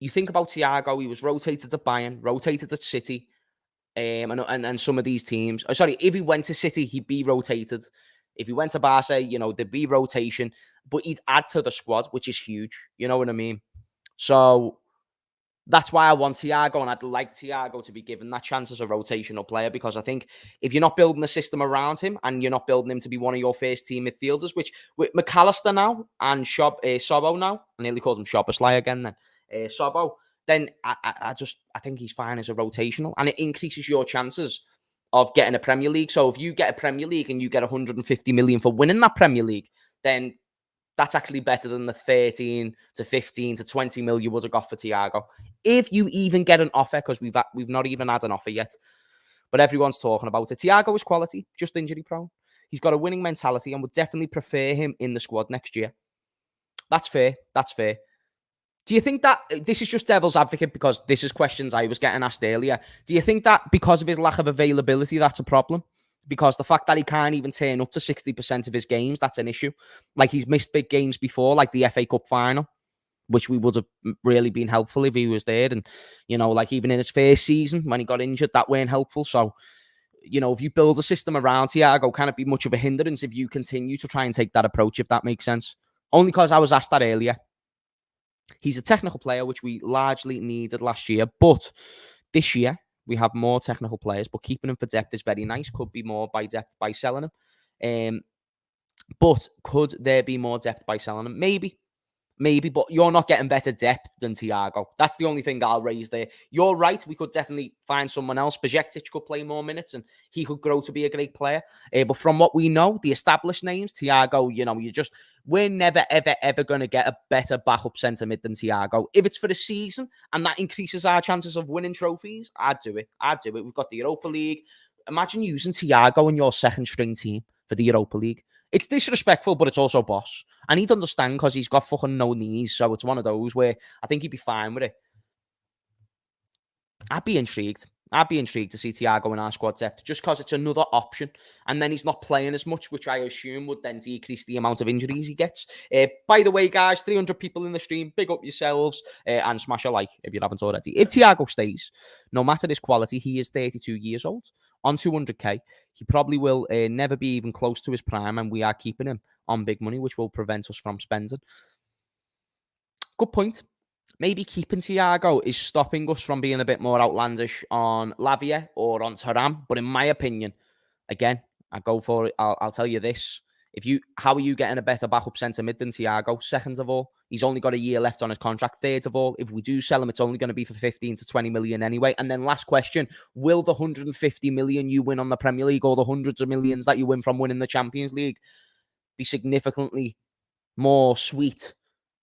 you think about Thiago, he was rotated to Bayern, rotated at City, and some of these teams. Oh, sorry, if he went to City, he'd be rotated. If he went to Barca, there'd be rotation, but he'd add to the squad, which is huge. You know what I mean? So that's why I want Thiago, and I'd like Thiago to be given that chance as a rotational player, because I think if you're not building a system around him and you're not building him to be one of your first team midfielders, which with McAllister now and Sobo now, I nearly called him Szoboszlai again then, Sobo, then I think he's fine as a rotational, and it increases your chances of getting a Premier League. So if you get a Premier League and you get 150 million for winning that Premier League, then that's actually better than the 13 to 15 to 20 mil you would have got for Thiago. If you even get an offer, because we've not even had an offer yet, but everyone's talking about it. Thiago is quality, just injury prone. He's got a winning mentality and would definitely prefer him in the squad next year. That's fair. That's fair. Do you think that this is just devil's advocate, because this is questions I was getting asked earlier? Do you think that because of his lack of availability, that's a problem? Because the fact that he can't even turn up to 60% of his games, that's an issue. Like, he's missed big games before, like the FA Cup final, which we would have really been helpful if he was there. And, like even in his first season when he got injured, that weren't helpful. So, if you build a system around Thiago, can it be much of a hindrance if you continue to try and take that approach, if that makes sense? Only because I was asked that earlier. He's a technical player, which we largely needed last year. But this year, we have more technical players, but keeping him for depth is very nice. Could be more by depth by selling him. But could there be more depth by selling him? Maybe, but you're not getting better depth than Thiago. That's the only thing I'll raise there. You're right. We could definitely find someone else. Bajcetic could play more minutes and he could grow to be a great player. But from what we know, the established names, Thiago, we're never, ever, ever going to get a better backup centre mid than Thiago. If it's for the season and that increases our chances of winning trophies, I'd do it. We've got the Europa League. Imagine using Thiago in your second string team for the Europa League. It's disrespectful, but it's also boss. And he'd understand because he's got fucking no knees. So it's one of those where I think he'd be fine with it. I'd be intrigued to see Thiago in our squad depth, just because it's another option. And then he's not playing as much, which I assume would then decrease the amount of injuries he gets. By the way, guys, 300 people in the stream. Big up yourselves and smash a like if you haven't already. If Thiago stays, no matter his quality, he is 32 years old. On 200k, he probably will never be even close to his prime, and we are keeping him on big money, which will prevent us from spending. Good point. Maybe keeping Thiago is stopping us from being a bit more outlandish on Lavia or on Thuram. But in my opinion, again, I go for it. I'll tell you this. How are you getting a better backup centre mid than Thiago? Second of all, he's only got a year left on his contract. Third of all, if we do sell him, it's only going to be for 15 to 20 million anyway. And then last question, will the 150 million you win on the Premier League or the hundreds of millions that you win from winning the Champions League be significantly more sweet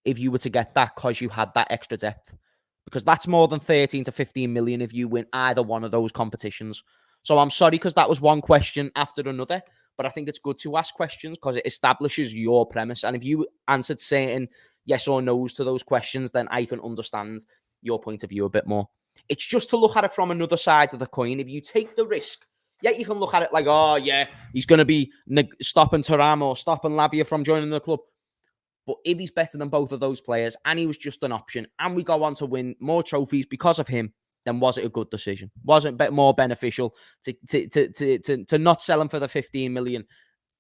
if you were to get that because you had that extra depth? Because that's more than 13 to 15 million if you win either one of those competitions. So I'm sorry, because that was one question after another. But I think it's good to ask questions because it establishes your premise. And if you answered certain yes or no's to those questions, then I can understand your point of view a bit more. It's just to look at it from another side of the coin. If you take the risk, yeah, you can look at it like, oh, yeah, he's going to be stopping Thuram or stopping Lavia from joining the club. But if he's better than both of those players and he was just an option and we go on to win more trophies because of him, then was it a good decision? Was it a bit more beneficial to not sell him for the 15 million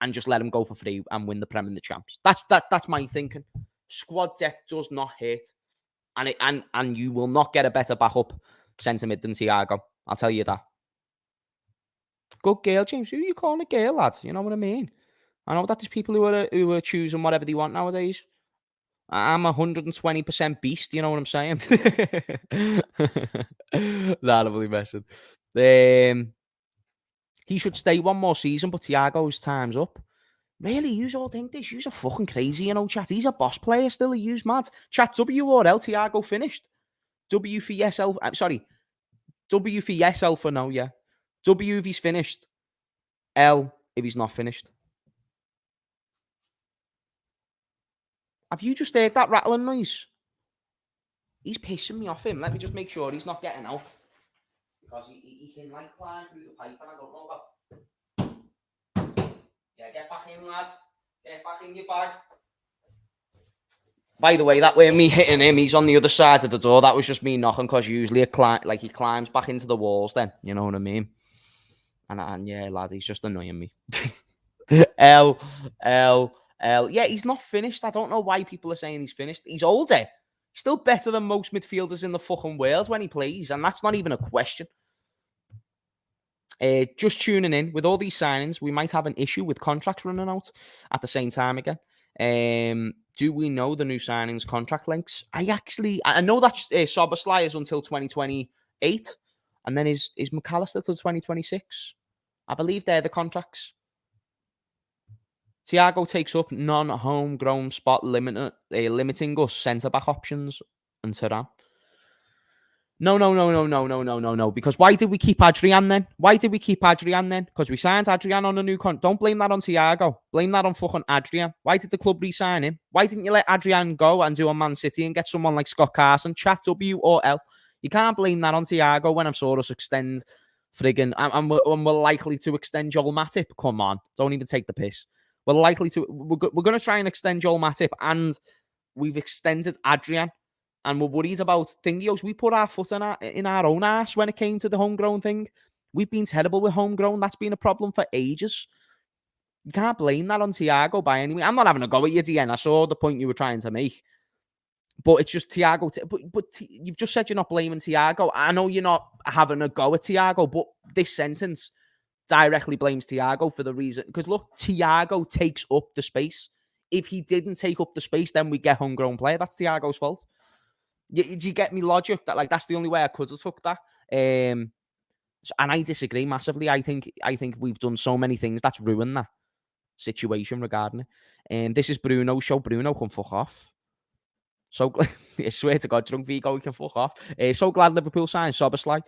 and just let him go for free and win the Prem and the Champs? That's my thinking. Squad depth does not hurt, and you will not get a better backup centre mid than Thiago. I'll tell you that. Good girl, James. Who are you calling a girl, lad? You know what I mean? I know that there's people who are choosing whatever they want nowadays. I'm 120% beast, you know what I'm saying? Nah, I'm really messing. He should stay one more season, but Thiago's time's up. Really? You all think this? You're fucking crazy, chat. He's a boss player still. He's mad. Chat, W or L, Thiago finished. W for yes, L. Sorry. W for yes, L for no, yeah. W if he's finished. L if he's not finished. Have you just heard that rattling noise? He's pissing me off him. Let me just make sure he's not getting out. Because he can climb through the pipe and I don't know about. Yeah, get back in, lad. Get back in your bag. By the way, that way me hitting him, he's on the other side of the door. That was just me knocking, because usually he climbs back into the walls then. You know what I mean? And yeah, lad, he's just annoying me. L, L, L. Yeah, he's not finished. I don't know why people are saying he's finished. He's older. He's still better than most midfielders in the fucking world when he plays. And that's not even a question. Just tuning in, with all these signings, we might have an issue with contracts running out at the same time again. Do we know the new signings contract lengths? I know that Soboslai is until 2028, and then is McAllister till 2026. I believe they're the contracts. Thiago takes up non-homegrown spot limiting us centre-back options until that. No. Because why did we keep Adrian then? Because we signed Adrian on a new contract. Don't blame that on Thiago. Blame that on fucking Adrian. Why did the club re-sign him? Why didn't you let Adrian go and do a Man City and get someone like Scott Carson? Chat W or L. You can't blame that on Thiago when I've saw us extend friggin' and we're likely to extend Joel Matip. Come on. Don't even take the piss. We're going to try and extend Joel Matip, and we've extended Adrian. And we're worried about thingios. We put our foot in our own ass when it came to the homegrown thing. We've been terrible with homegrown. That's been a problem for ages. You can't blame that on Thiago by any means. I'm not having a go at you, DN. I saw the point you were trying to make. But it's just Thiago. But you've just said you're not blaming Thiago. I know you're not having a go at Thiago, but this sentence directly blames Thiago for the reason. Because look, Thiago takes up the space. If he didn't take up the space, then we get homegrown player. That's Thiago's fault. Do you get me logic? That that's the only way I could have took that. And I disagree massively. I think we've done so many things that's ruined that situation regarding it. This is Bruno's show. Bruno can fuck off. So I swear to God, Drunk Vigo, he can fuck off. So glad Liverpool signed Soboslai.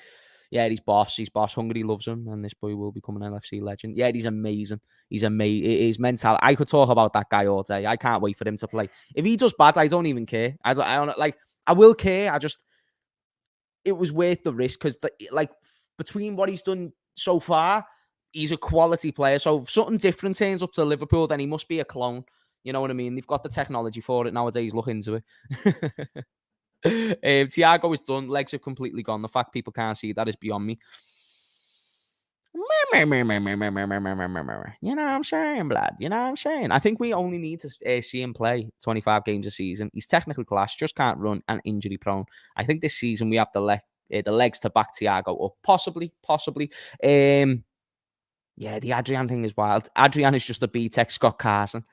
Yeah, he's boss. Hungary loves him, and this boy will become an LFC legend. Yeah, he's amazing. He's amazing. His mental. I could talk about that guy all day. I can't wait for him to play. If he does bad, I don't even care. I don't like. I will care. It was worth the risk, because between what he's done so far, he's a quality player. So if something different turns up to Liverpool, then he must be a clone. You know what I mean? They've got the technology for it nowadays. Look into it. Thiago is done. Legs have completely gone. The fact people can't see that is beyond me. You know what I'm saying, blood? You know what I'm saying? I think we only need to see him play 25 games a season. He's technically class, just can't run and injury prone. I think this season we have the legs to back Thiago up. Possibly. Yeah, the Adrian thing is wild. Adrian is just a B-Tech Scott Carson.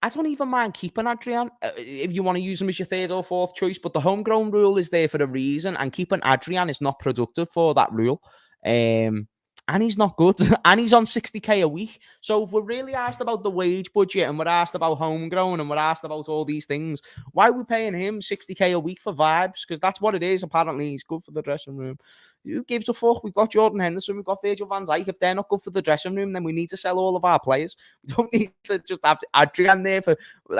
I don't even mind keeping Adrian if you want to use him as your third or fourth choice, but the homegrown rule is there for a reason, and keeping Adrian is not productive for that rule. And he's not good, and he's on 60k a week. So if we're really asked about the wage budget, and we're asked about homegrown, and we're asked about all these things, why are we paying him 60k a week for vibes? Because that's what it is. Apparently, he's good for the dressing room. Who gives a fuck? We've got Jordan Henderson, we've got Virgil van Dijk. If they're not good for the dressing room, then we need to sell all of our players. We don't need to just have Adrian there for,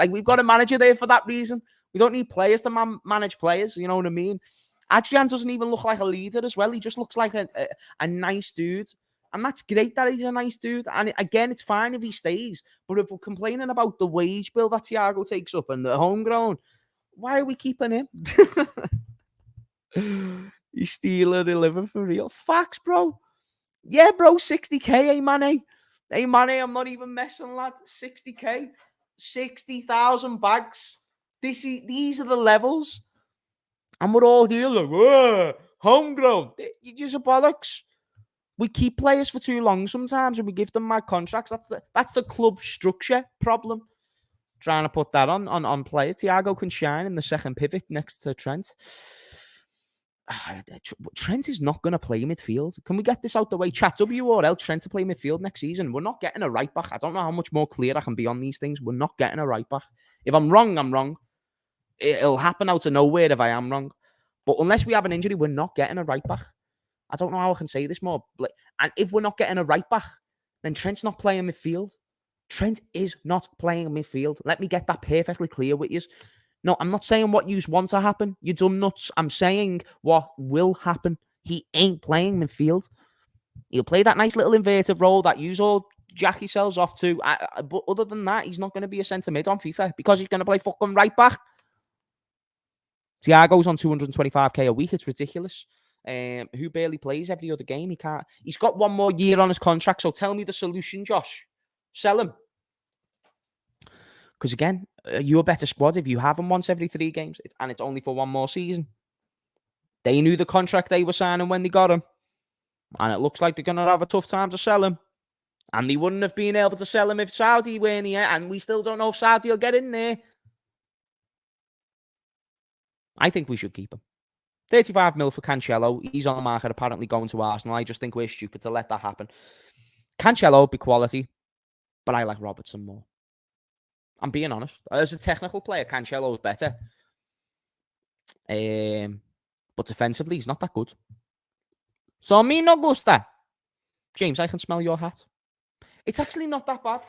we've got a manager there for that reason. We don't need players to manage players. You know what I mean? Adrian doesn't even look like a leader as well. He just looks like a nice dude. And that's great that he's a nice dude. And again, it's fine if he stays. But if we're complaining about the wage bill that Thiago takes up and the homegrown, why are we keeping him? You steal or deliver for real. Facts, bro. Yeah, bro, 60k, hey, Mane. Hey, Mane, I'm not even messing, lad. 60k. 60,000 bags. These are the levels. And we're all here like, whoa, homegrown. You're just a bollocks. We keep players for too long sometimes, and we give them mad contracts. That's the club structure problem. Trying to put that on players. Thiago can shine in the second pivot next to Trent. Trent is not going to play midfield. Can we get this out the way? Chat W or L, Trent to play midfield next season. We're not getting a right back. I don't know how much more clear I can be on these things. We're not getting a right back. If I'm wrong, I'm wrong. It'll happen out of nowhere if I am wrong. But unless we have an injury, we're not getting a right back. I don't know how I can say this more. And if we're not getting a right back, then Trent's not playing midfield. Trent is not playing midfield. Let me get that perfectly clear with you. No, I'm not saying what you want to happen. You dumb nuts. I'm saying what will happen. He ain't playing midfield. He'll play that nice little inverted role that you all jack yourselves off to. But other than that, he's not going to be a centre mid on FIFA because he's going to play fucking right back. Thiago's on 225k a week. It's ridiculous. Who barely plays every other game. He can't. He's got 1 more year on his contract. So tell me the solution, Josh. Sell him. Because again, you're a better squad if you have him once every 3 games, and it's only for 1 more season. They knew the contract they were signing when they got him, and it looks like they're going to have a tough time to sell him. And they wouldn't have been able to sell him if Saudi weren't here, and we still don't know if Saudi will get in there. I think we should keep him. 35 mil for Cancelo. He's on the market, apparently going to Arsenal. I just think we're stupid to let that happen. Cancelo be quality, but I like Robertson more. I'm being honest. As a technical player, Cancelo is better. But defensively, he's not that good. So me no gusta. James, I can smell your hat. It's actually not that bad.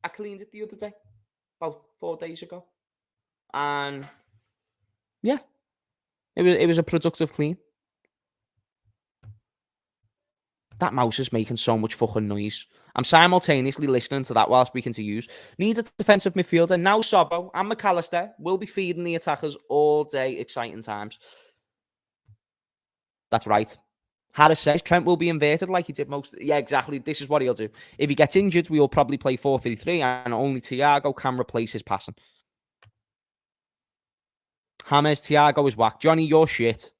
I cleaned it the other day, about 4 days ago. And yeah, it was a productive clean. That mouse is making so much fucking noise. I'm simultaneously listening to that while speaking to you. Needs a defensive midfielder. Now Sobbo and McAllister will be feeding the attackers all day. Exciting times. That's right. Harris says Trent will be inverted like he did most. Yeah, exactly. This is what he'll do. If he gets injured, we will probably play 4-3-3 and only Thiago can replace his passing. James, Thiago is whack. Johnny, you're shit.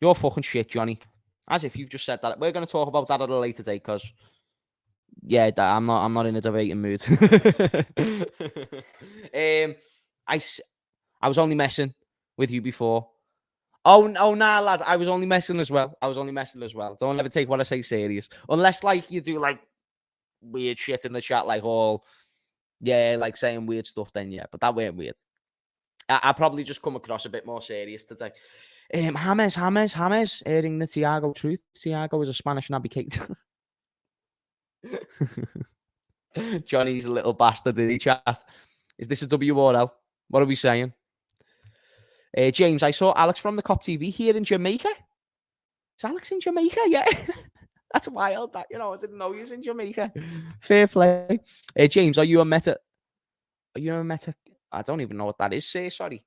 You're fucking shit, Johnny. As if you've just said that. We're going to talk about that at a later date because, yeah, I'm not in a debating mood. I was only messing with you before. Oh, nah, lads. I was only messing as well. Don't ever take what I say serious. Unless, like, you do, like, weird shit in the chat, like, like, saying weird stuff, then, yeah. But that weren't weird. I probably just come across a bit more serious today. James, airing the Thiago truth. Thiago is a Spanish navigator. Johnny's a little bastard in the chat. Is this a WRL? What are we saying? James, I saw Alex from the Cop TV here in Jamaica. Is Alex in Jamaica? Yeah. That's wild. That, I didn't know he was in Jamaica. Fair play. James, are you a meta? Are you a meta? I don't even know what that is. Say sorry.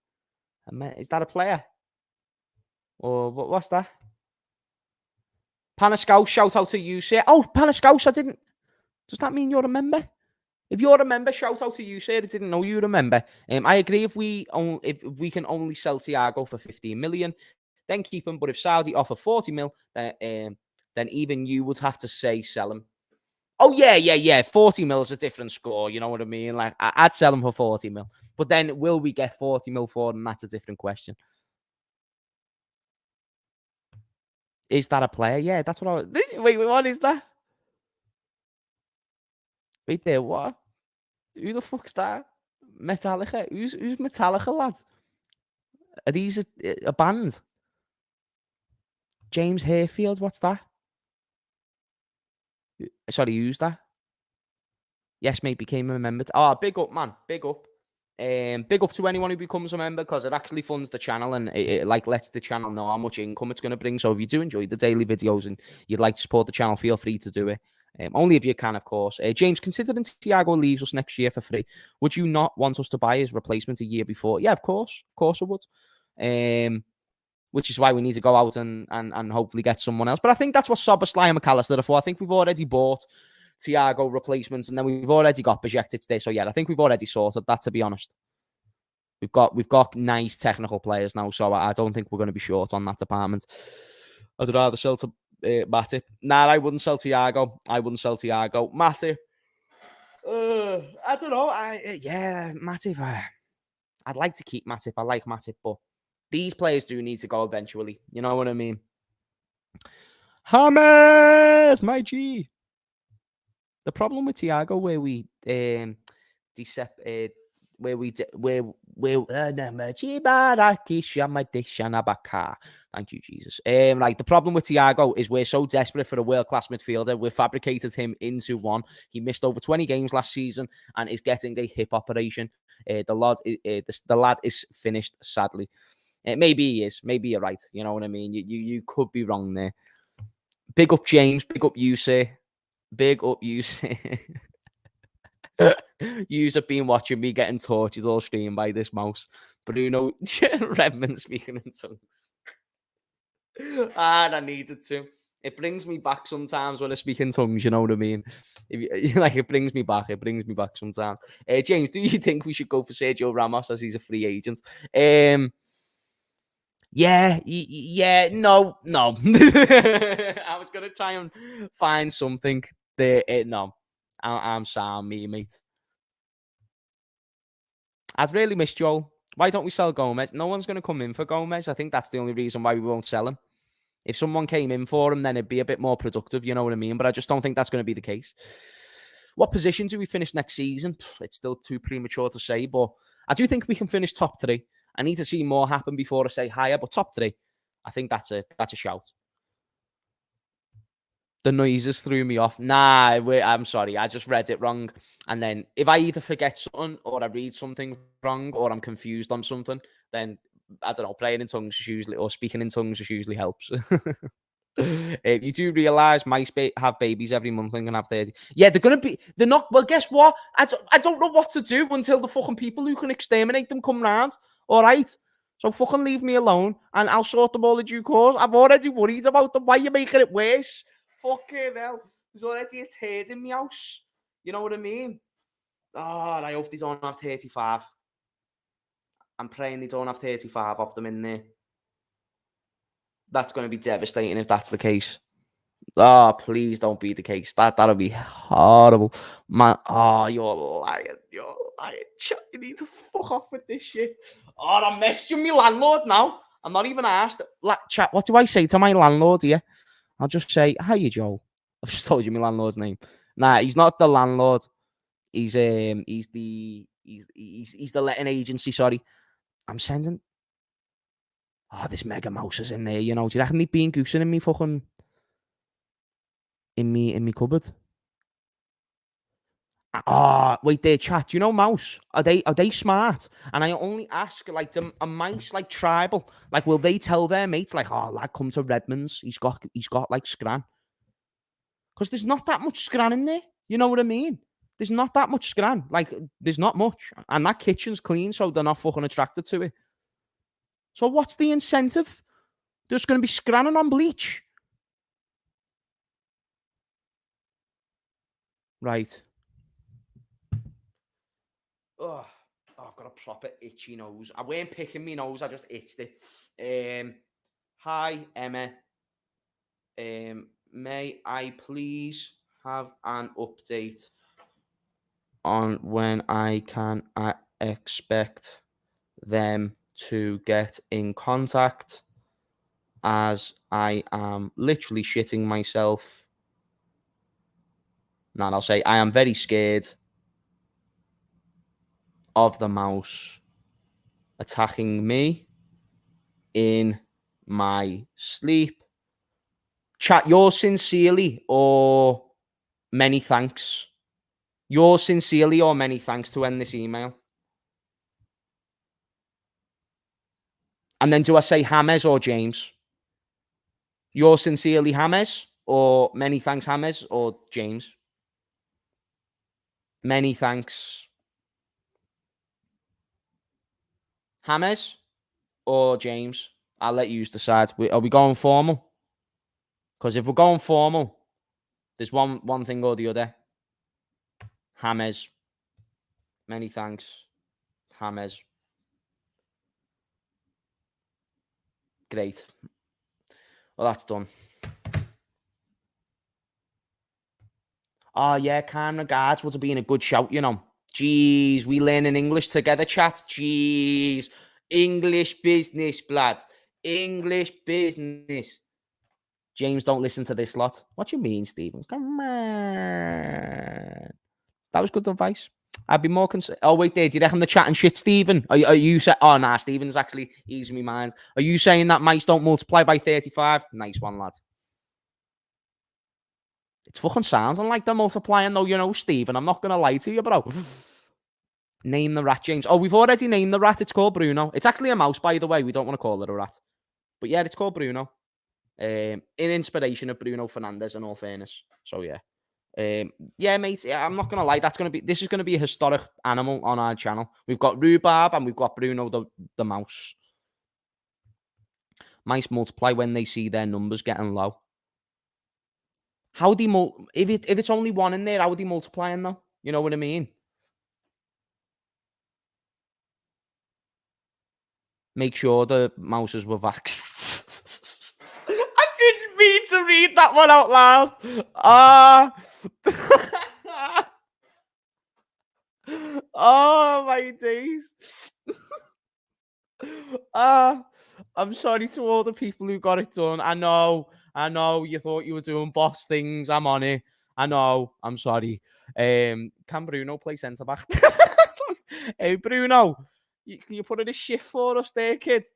Is that a player? Or what's that? Panascouse, shout out to you, sir. Oh, Panascouse, I didn't. Does that mean you're a member? If you're a member, shout out to you, sir. I didn't know you were a member. I agree if we can only sell Thiago for 15 million, then keep him. But if Saudi offer 40 mil, then even you would have to say sell him. Oh, yeah. 40 mil is a different score. You know what I mean? Like, I'd sell him for 40 mil. But then will we get 40 mil for him? That's a different question. Is that a player? Yeah, that's what I was... Wait, what is that? Wait there, what? Who the fuck's that? Metallica? Who's Metallica, lad? Are these a band? James Hayfield, what's that? Sorry, who's that? Yes, mate, became a member. Oh, big up, man. Big up. Big up to anyone who becomes a member because it actually funds the channel and it lets the channel know how much income it's going to bring. So if you do enjoy the daily videos and you'd like to support the channel, feel free to do it. Only if you can, of course. James, considering Thiago leaves us next year for free, would you not want us to buy his replacement a year before? Yeah, of course. Of course I would. Which is why we need to go out and hopefully get someone else. But I think that's what Szoboszlai and McAllister are for. I think we've already bought Thiago replacements, and then we've already got Bajcetic today. So yeah, I think we've already sorted that, to be honest. We've got nice technical players now, so I don't think we're going to be short on that department. I'd rather sell to Matip. Nah, I wouldn't sell Thiago. Matip. I don't know. Matip. I'd like to keep Matip. I like Matip, but these players do need to go eventually. You know what I mean? James, my G. The problem with Thiago, where we thank you, Jesus. Like the problem with Thiago is we're so desperate for a world-class midfielder. We've fabricated him into one. He missed over 20 games last season and is getting a hip operation. The lad is finished, sadly. Maybe he is. Maybe you're right. You know what I mean? You could be wrong there. Big up James. Big up you, sir. Big up you, sir. Yous have been watching me getting tortured all stream by this mouse. Bruno Redmond speaking in tongues. I needed to. It brings me back sometimes when I speak in tongues, you know what I mean? Like, it brings me back. It brings me back sometimes. James, do you think we should go for Sergio Ramos as he's a free agent? Yeah, no. I was going to try and find something there. No, I'm sound, mate. I'd really miss Joel. Why don't we sell Gomez? No one's going to come in for Gomez. I think that's the only reason why we won't sell him. If someone came in for him, then it'd be a bit more productive, you know what I mean? But I just don't think that's going to be the case. What position do we finish next season? It's still too premature to say, but I do think we can finish top 3. I need to see more happen before I say higher, but top 3, I think that's a shout. The noises threw me off. Nah, I'm sorry. I just read it wrong. And then if I either forget something or I read something wrong or I'm confused on something, then I don't know, praying in tongues usually, or speaking in tongues usually helps. You do realise mice have babies every month and can have 30. Yeah, they're not, well, guess what? I don't know what to do until the fucking people who can exterminate them come round. All right? So fucking leave me alone and I'll sort them all in due course. I'm already worried about them. Why are you making it worse? Fucking hell. There's already a turd in my house. You know what I mean? Oh, I hope they don't have 35. I'm praying they don't have 35 of them in there. That's going to be devastating if that's the case. Oh, please don't be the case. That'll be horrible. Man, oh, you're lying. You're lying. You need to fuck off with this shit. Oh, I'm messaging my landlord now. I'm not even asked. Chat, what do I say to my landlord here? I'll just say, hiya, Joe. I've just told you my landlord's name. Nah, he's not the landlord. He's the letting agency, sorry. I'm sending. Oh, this mega mouse is in there, you know. Do you reckon they've been goosing in me fucking in me cupboard? Wait there, chat. Do you know mouse? Are they smart? And I only ask, like, a mice like tribal? Like, will they tell their mates, like, oh, lad, come to Redmond's. He's got like scran. Because there's not that much scran in there. You know what I mean? There's not that much scran. Like, there's not much. And that kitchen's clean, so they're not fucking attracted to it. So what's the incentive? There's going to be scranning on bleach. Right. Oh, I've got a proper itchy nose. I weren't picking my nose, I just itched it. Hi, Emma. May I please have an update on when I can expect them to get in contact, as I am literally shitting myself. And I'll say, I am very scared of the mouse attacking me in my sleep. Chat, yours sincerely or many thanks? Yours sincerely or many thanks to end this email? And then do I say James or James? Yours sincerely, James, or many thanks, James, or James? Many thanks. James or James? I'll let you decide. Are we going formal? Because if we're going formal, there's one thing or the other. James. Many thanks. James. Great. Well, that's done. Oh, yeah, kind regards would have been a good shout, you know. Jeez, we learning English together, chat. Jeez. English business, blood. English business. James, don't listen to this lot. What do you mean, Stephen? Come on. That was good advice. I'd be more concerned. Oh, wait there. Do you reckon the chat and shit, Stephen? Are you saying... Oh, nah, Stephen's actually easing me mind. Are you saying that mice don't multiply by 35? Nice one, lad. It fucking sounds like they're multiplying, though, you know, Stephen. I'm not going to lie to you, bro. Name the rat, James. Oh, we've already named the rat. It's called Bruno. It's actually a mouse, by the way. We don't want to call it a rat. But yeah, it's called Bruno. In inspiration of Bruno Fernandes, in all fairness. So yeah. Yeah, mate. Yeah, I'm not gonna lie. This is gonna be a historic animal on our channel. We've got Rhubarb and we've got Bruno the mouse. Mice multiply when they see their numbers getting low. How would he if it's only one in there? How would he multiplying though? You know what I mean? Make sure the mouses were vaxxed. I didn't mean to read that one out loud. Ah. Oh my days. Ah, I'm sorry to all the people who got it done. I know you thought you were doing boss things. I'm on it. I know. I'm sorry. Can Bruno play centre back? Hey Bruno, can you put in a shift for us there, kid?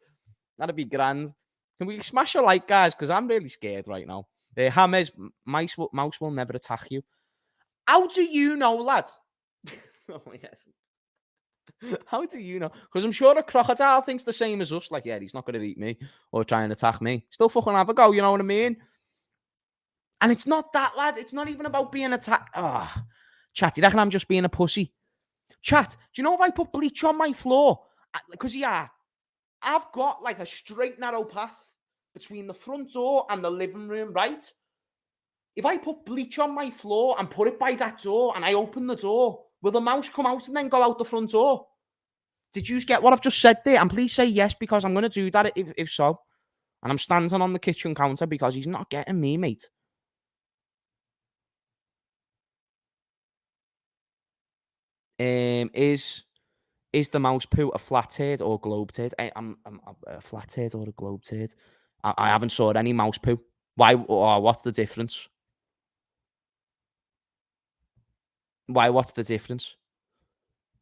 That'd be grand. Can we smash a like, guys? Because I'm really scared right now. James, mouse will never attack you. How do you know, lad? Oh yes. How do you know? Because I'm sure a crocodile thinks the same as us. Like, yeah, he's not going to eat me or try and attack me. Still fucking have a go, you know what I mean? And it's not that, lad. It's not even about being attacked. Ah, chat, you reckon I'm just being a pussy? Chat, do you know if I put bleach on my floor? Because, yeah, I've got like a straight, narrow path between the front door and the living room, right? If I put bleach on my floor and put it by that door and I open the door, will the mouse come out and then go out the front door? Did you get what I've just said there? And please say yes, because I'm going to do that if so. And I'm standing on the kitchen counter because he's not getting me, mate. Is the mouse poo a flat head or globe head? I'm a flat head or a globe head. I haven't saw any mouse poo. Why? Or what's the difference? Why? What's the difference?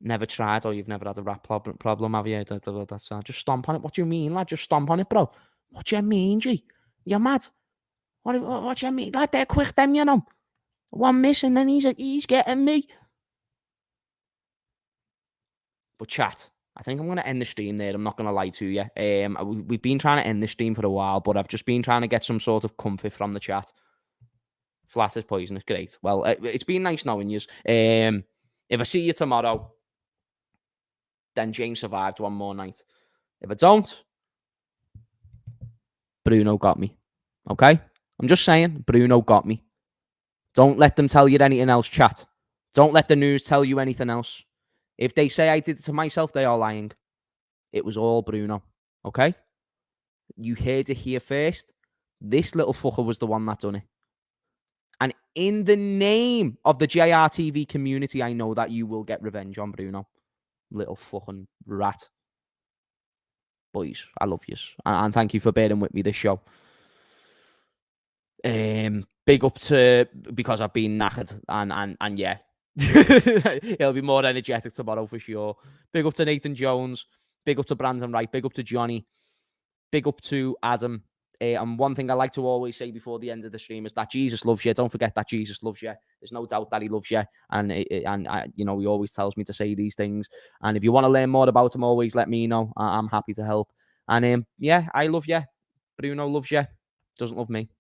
Never tried, or you've never had a rat problem, have you? That's just stomp on it. What do you mean, lad? Just stomp on it, bro. What do you mean, G? You're mad. What do you mean? Like, they're quick, them, you know. One miss, and then he's getting me. But chat, I think I'm going to end the stream there. I'm not going to lie to you. We've been trying to end the stream for a while, but I've just been trying to get some sort of comfort from the chat. Flat is poisonous. Great. Well, it's been nice knowing you. If I see you tomorrow, then James survived one more night. If I don't, Bruno got me. Okay? I'm just saying, Bruno got me. Don't let them tell you anything else, chat. Don't let the news tell you anything else. If they say I did it to myself, they are lying. It was all Bruno. Okay? You heard it here first. This little fucker was the one that done it. And in the name of the JRTV community, I know that you will get revenge on Bruno. Little fucking rat. Boys, I love you. And thank you for bearing with me this show. Big up to, because I've been knackered, and yeah. He'll be more energetic tomorrow for sure. Big up to Nathan Jones. Big up to Brandon Wright. Big up to Johnny. Big up to Adam. And one thing I like to always say before the end of the stream is that Jesus loves you. Don't forget that Jesus loves you. There's no doubt that he loves you. And you know, he always tells me to say these things. And if you want to learn more about him, always let me know. I'm happy to help. And yeah, I love you. Bruno loves you. Doesn't love me.